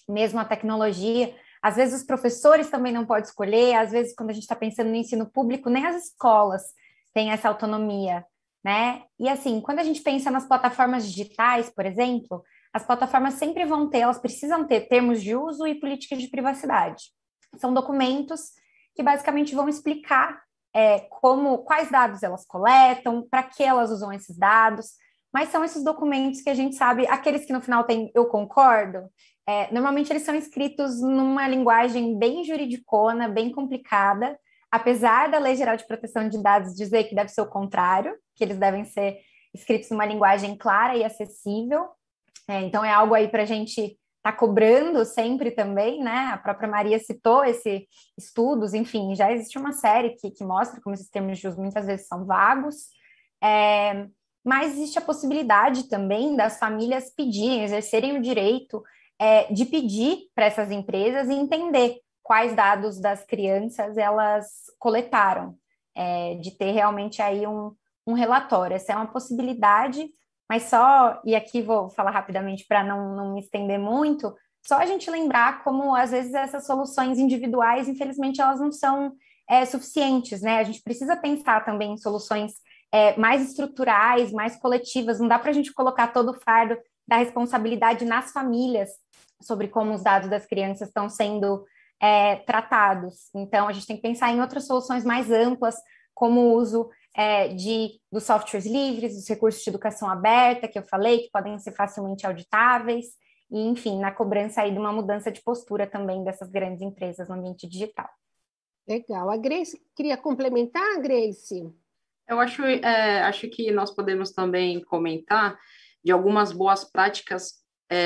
mesmo a tecnologia. Às vezes os professores também não podem escolher, às vezes quando a gente está pensando no ensino público, nem as escolas têm essa autonomia, né? E assim, quando a gente pensa nas plataformas digitais, por exemplo, as plataformas sempre vão ter, elas precisam ter termos de uso e políticas de privacidade. São documentos que basicamente vão explicar quais dados elas coletam, para que elas usam esses dados, mas são esses documentos que a gente sabe, aqueles que no final tem eu concordo, normalmente eles são escritos numa linguagem bem juridicona, bem complicada, apesar da Lei Geral de Proteção de Dados dizer que deve ser o contrário, que eles devem ser escritos numa linguagem clara e acessível, então é algo aí para a gente tá cobrando sempre também, né? A própria Maria citou esses estudos, enfim, já existe uma série que mostra como esses termos de uso muitas vezes são vagos, mas existe a possibilidade também das famílias pedirem, exercerem o direito de pedir para essas empresas entender quais dados das crianças elas coletaram, de ter realmente aí um relatório. Essa é uma possibilidade, mas só, e aqui vou falar rapidamente para não me estender muito, só a gente lembrar como, às vezes, essas soluções individuais, infelizmente, elas não são suficientes, né? A gente precisa pensar também em soluções mais estruturais, mais coletivas. Não dá para a gente colocar todo o fardo da responsabilidade nas famílias sobre como os dados das crianças estão sendo tratados. Então, a gente tem que pensar em outras soluções mais amplas, como o uso dos softwares livres, dos recursos de educação aberta, que eu falei, que podem ser facilmente auditáveis, e, enfim, na cobrança aí de uma mudança de postura também dessas grandes empresas no ambiente digital. Legal. A Grace queria complementar, Grace? Eu acho que nós podemos também comentar de algumas boas práticas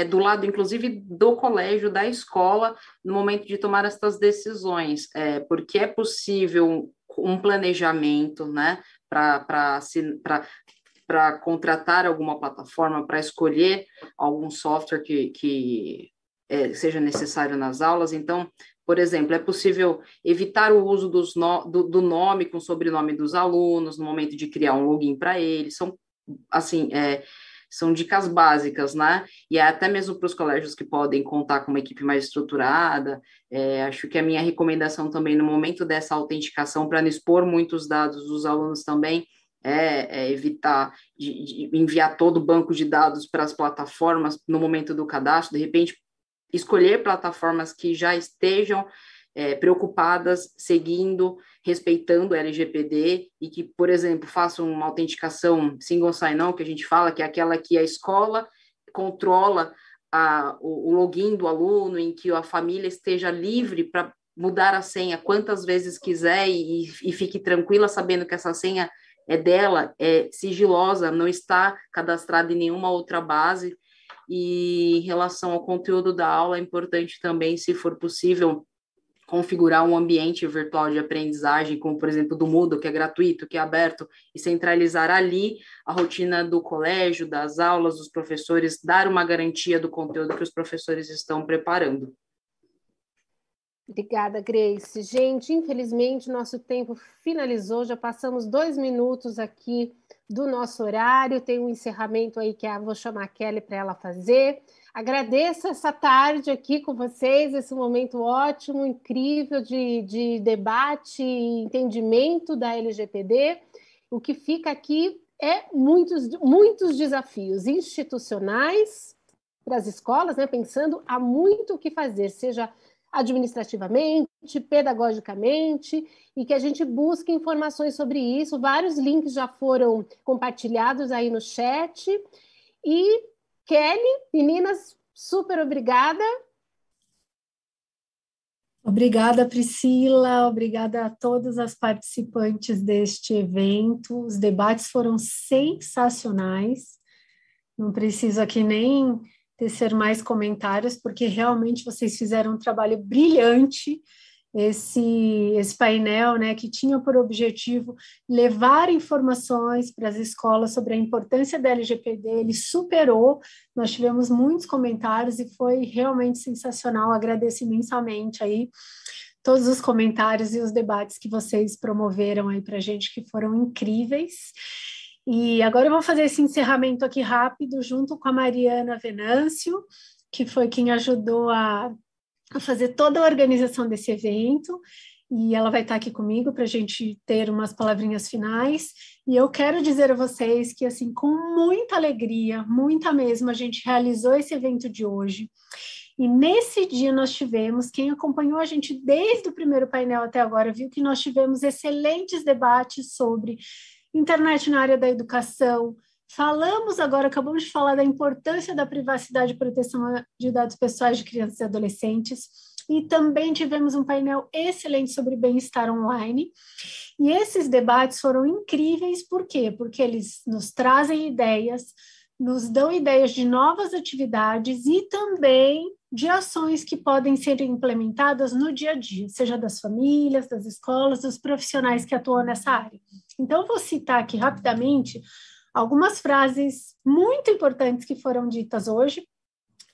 do lado, inclusive, do colégio, da escola, no momento de tomar essas decisões, porque é possível um planejamento, né, para contratar alguma plataforma, para escolher algum software que seja necessário nas aulas. Então, por exemplo, é possível evitar o uso do nome com sobrenome dos alunos no momento de criar um login para eles. São, assim, são dicas básicas, né? E até mesmo para os colégios que podem contar com uma equipe mais estruturada. Acho que a minha recomendação também no momento dessa autenticação, para não expor muitos dados dos alunos também, evitar de enviar todo o banco de dados para as plataformas no momento do cadastro, de repente escolher plataformas que já estejam preocupadas, seguindo, respeitando o LGPD e que, por exemplo, façam uma autenticação single sign-on, que a gente fala, que é aquela que a escola controla o login do aluno, em que a família esteja livre para mudar a senha quantas vezes quiser e fique tranquila sabendo que essa senha é dela, é sigilosa, não está cadastrada em nenhuma outra base. E em relação ao conteúdo da aula, é importante também, se for possível, configurar um ambiente virtual de aprendizagem, como, por exemplo, do Moodle, que é gratuito, que é aberto, e centralizar ali a rotina do colégio, das aulas, dos professores, dar uma garantia do conteúdo que os professores estão preparando. Obrigada, Grace. Gente, infelizmente, nosso tempo finalizou, já passamos 2 minutos aqui do nosso horário, tem um encerramento aí que vou chamar a Kelly para ela fazer. Agradeço essa tarde aqui com vocês, esse momento ótimo, incrível de debate e entendimento da LGPD. O que fica aqui é muitos desafios institucionais para as escolas, né? Pensando há muito o que fazer, seja administrativamente, pedagogicamente, e que a gente busque informações sobre isso. Vários links já foram compartilhados aí no chat. E, Kelly, meninas, super obrigada. Obrigada, Priscila, obrigada a todas as participantes deste evento. Os debates foram sensacionais. Não preciso aqui nem tecer mais comentários, porque realmente vocês fizeram um trabalho brilhante. Esse painel, né, que tinha por objetivo levar informações para as escolas sobre a importância da LGPD, ele superou, nós tivemos muitos comentários e foi realmente sensacional. Agradeço imensamente aí todos os comentários e os debates que vocês promoveram aí para a gente, que foram incríveis. E agora eu vou fazer esse encerramento aqui rápido, junto com a Mariana Venâncio, que foi quem ajudou a fazer toda a organização desse evento, e ela vai estar aqui comigo para a gente ter umas palavrinhas finais. E eu quero dizer a vocês que, assim, com muita alegria, muita mesmo, a gente realizou esse evento de hoje. E nesse dia nós tivemos, quem acompanhou a gente desde o primeiro painel até agora, viu que nós tivemos excelentes debates sobre internet na área da educação. Falamos agora, acabamos de falar da importância da privacidade e proteção de dados pessoais de crianças e adolescentes, e também tivemos um painel excelente sobre bem-estar online. E esses debates foram incríveis, por quê? Porque eles nos trazem ideias, nos dão ideias de novas atividades e também de ações que podem ser implementadas no dia a dia, seja das famílias, das escolas, dos profissionais que atuam nessa área. Então, vou citar aqui rapidamente algumas frases muito importantes que foram ditas hoje,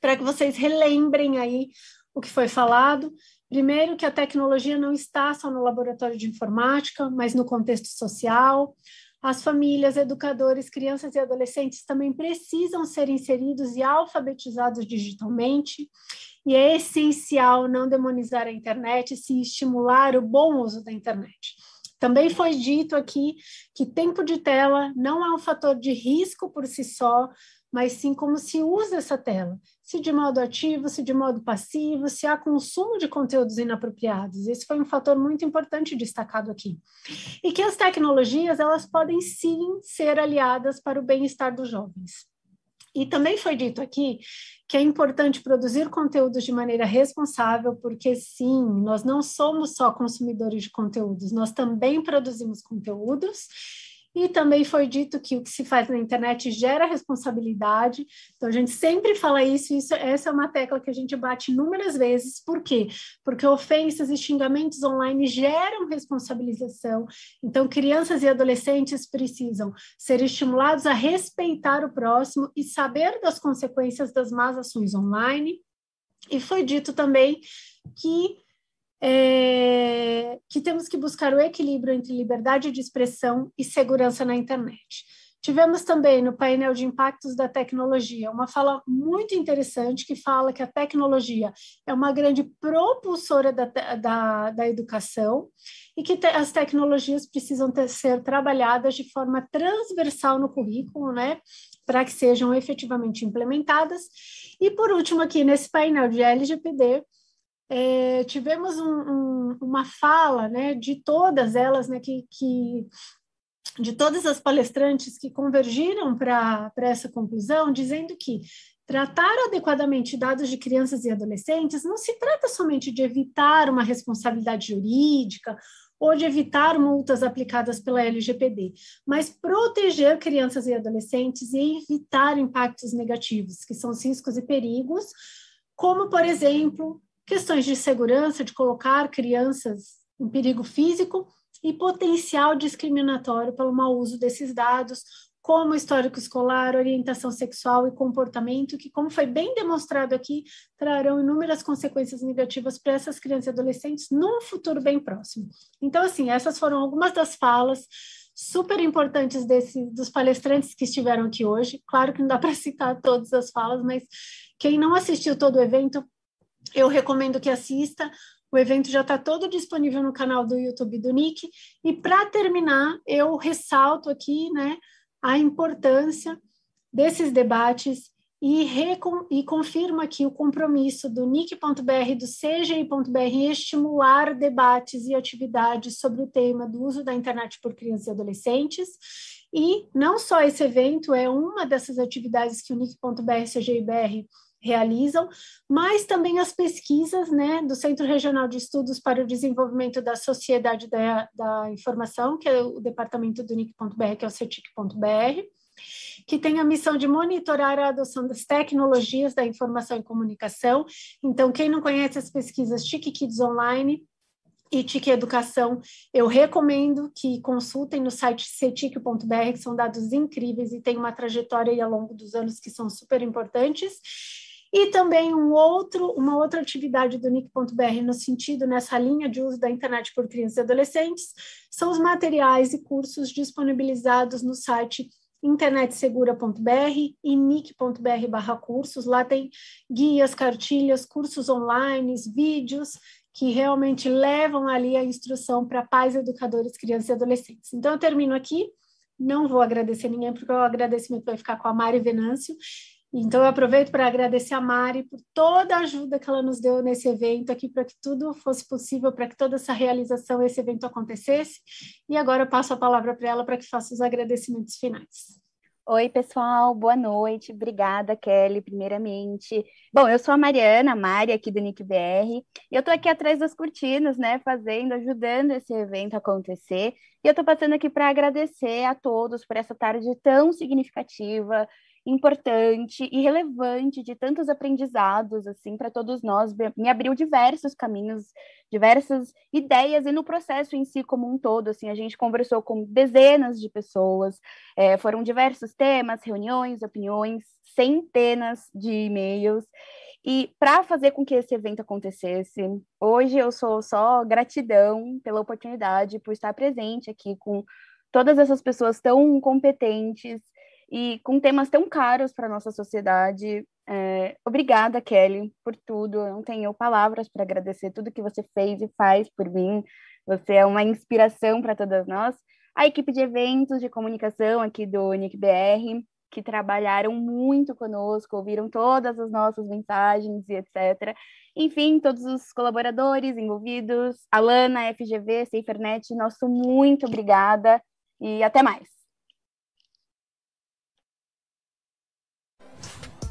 para que vocês relembrem aí o que foi falado. Primeiro, que a tecnologia não está só no laboratório de informática, mas no contexto social. As famílias, educadores, crianças e adolescentes também precisam ser inseridos e alfabetizados digitalmente. E é essencial não demonizar a internet e se estimular o bom uso da internet. Também foi dito aqui que tempo de tela não é um fator de risco por si só, mas sim como se usa essa tela, se de modo ativo, se de modo passivo, se há consumo de conteúdos inapropriados. Esse foi um fator muito importante destacado aqui. E que as tecnologias, elas podem sim ser aliadas para o bem-estar dos jovens. E também foi dito aqui que é importante produzir conteúdos de maneira responsável, porque sim, nós não somos só consumidores de conteúdos, nós também produzimos conteúdos. E também foi dito que o que se faz na internet gera responsabilidade. Então, a gente sempre fala essa é uma tecla que a gente bate inúmeras vezes. Por quê? Porque ofensas e xingamentos online geram responsabilização. Então, crianças e adolescentes precisam ser estimulados a respeitar o próximo e saber das consequências das más ações online. E foi dito também que temos que buscar o equilíbrio entre liberdade de expressão e segurança na internet. Tivemos também no painel de impactos da tecnologia uma fala muito interessante que fala que a tecnologia é uma grande propulsora da educação e que as tecnologias precisam ser trabalhadas de forma transversal no currículo, né, para que sejam efetivamente implementadas. E por último aqui nesse painel de LGPD, tivemos uma fala, né, de todas elas, né, de todas as palestrantes que convergiram para essa conclusão, dizendo que tratar adequadamente dados de crianças e adolescentes não se trata somente de evitar uma responsabilidade jurídica ou de evitar multas aplicadas pela LGPD, mas proteger crianças e adolescentes e evitar impactos negativos, que são os riscos e perigos, como, por exemplo, questões de segurança, de colocar crianças em perigo físico e potencial discriminatório pelo mau uso desses dados, como histórico escolar, orientação sexual e comportamento, que, como foi bem demonstrado aqui, trarão inúmeras consequências negativas para essas crianças e adolescentes num futuro bem próximo. Então, assim, essas foram algumas das falas super importantes dos palestrantes que estiveram aqui hoje. Claro que não dá para citar todas as falas, mas quem não assistiu todo o evento, eu recomendo que assista. O evento já está todo disponível no canal do YouTube do NIC. E, para terminar, eu ressalto aqui, né, a importância desses debates e confirmo aqui o compromisso do NIC.br e do CGI.br em estimular debates e atividades sobre o tema do uso da internet por crianças e adolescentes. E não só esse evento é uma dessas atividades que o NIC.br e o CGI.br realizam, mas também as pesquisas, né, do Centro Regional de Estudos para o Desenvolvimento da Sociedade da Informação, que é o departamento do NIC.br, que é o CETIC.br, que tem a missão de monitorar a adoção das tecnologias da informação e comunicação. Então, quem não conhece as pesquisas TIC Kids Online e TIC Educação, eu recomendo que consultem no site cetic.br, que são dados incríveis e tem uma trajetória aí ao longo dos anos que são super importantes. E também uma outra atividade do NIC.br no sentido, nessa linha de uso da internet por crianças e adolescentes, são os materiais e cursos disponibilizados no site internetsegura.br e nic.br/cursos. Lá tem guias, cartilhas, cursos online, vídeos que realmente levam ali a instrução para pais, educadores, crianças e adolescentes. Então, eu termino aqui, não vou agradecer ninguém, porque o agradecimento vai ficar com a Mari Venâncio. Então, eu aproveito para agradecer a Mari por toda a ajuda que ela nos deu nesse evento aqui, para que tudo fosse possível, para que toda essa realização, esse evento acontecesse. E agora eu passo a palavra para ela para que faça os agradecimentos finais. Oi, pessoal, boa noite. Obrigada, Kelly, primeiramente. Bom, eu sou a Mariana, a Mari, aqui do NIC.br, e eu estou aqui atrás das cortinas, né, ajudando esse evento a acontecer. E eu estou passando aqui para agradecer a todos por essa tarde tão significativa importante e relevante, de tantos aprendizados, assim, para todos nós. Me abriu diversos caminhos, diversas ideias, e no processo em si como um todo, assim, a gente conversou com dezenas de pessoas, foram diversos temas, reuniões, opiniões, centenas de e-mails, e para fazer com que esse evento acontecesse, hoje eu sou só gratidão pela oportunidade, por estar presente aqui com todas essas pessoas tão competentes e com temas tão caros para a nossa sociedade. Obrigada, Kelly, por tudo. Eu não tenho palavras para agradecer tudo que você fez e faz por mim. Você é uma inspiração para todas nós. A equipe de eventos de comunicação aqui do NIC-BR, que trabalharam muito conosco, ouviram todas as nossas mensagens e etc. Enfim, todos os colaboradores envolvidos, Alana, FGV, SaferNet, nosso muito obrigada e até mais.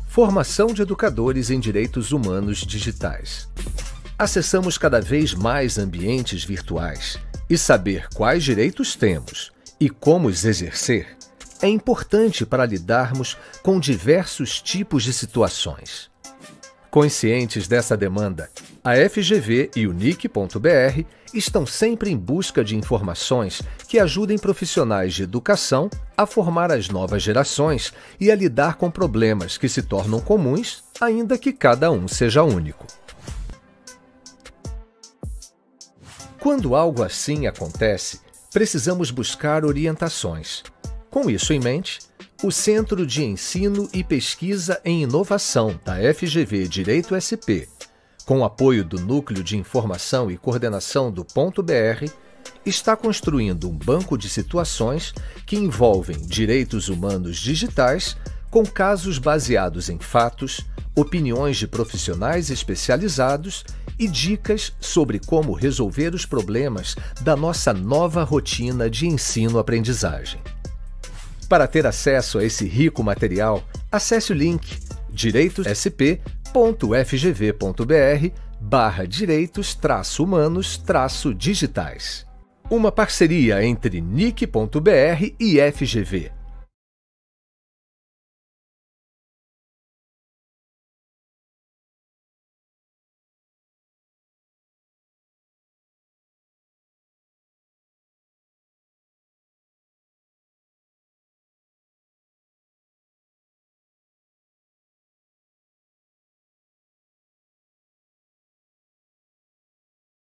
Formação de educadores em direitos humanos digitais. Acessamos cada vez mais ambientes virtuais e saber quais direitos temos e como os exercer é importante para lidarmos com diversos tipos de situações. Conscientes dessa demanda, a FGV e o NIC.br estão sempre em busca de informações que ajudem profissionais de educação a formar as novas gerações e a lidar com problemas que se tornam comuns, ainda que cada um seja único. Quando algo assim acontece, precisamos buscar orientações. Com isso em mente, o Centro de Ensino e Pesquisa em Inovação da FGV Direito SP, com apoio do Núcleo de Informação e Coordenação do .br, está construindo um banco de situações que envolvem direitos humanos digitais com casos baseados em fatos, opiniões de profissionais especializados e dicas sobre como resolver os problemas da nossa nova rotina de ensino-aprendizagem. Para ter acesso a esse rico material, acesse o link direitosSP.fgv.br/direitos-humanos-digitais. Uma parceria entre NIC.br e FGV,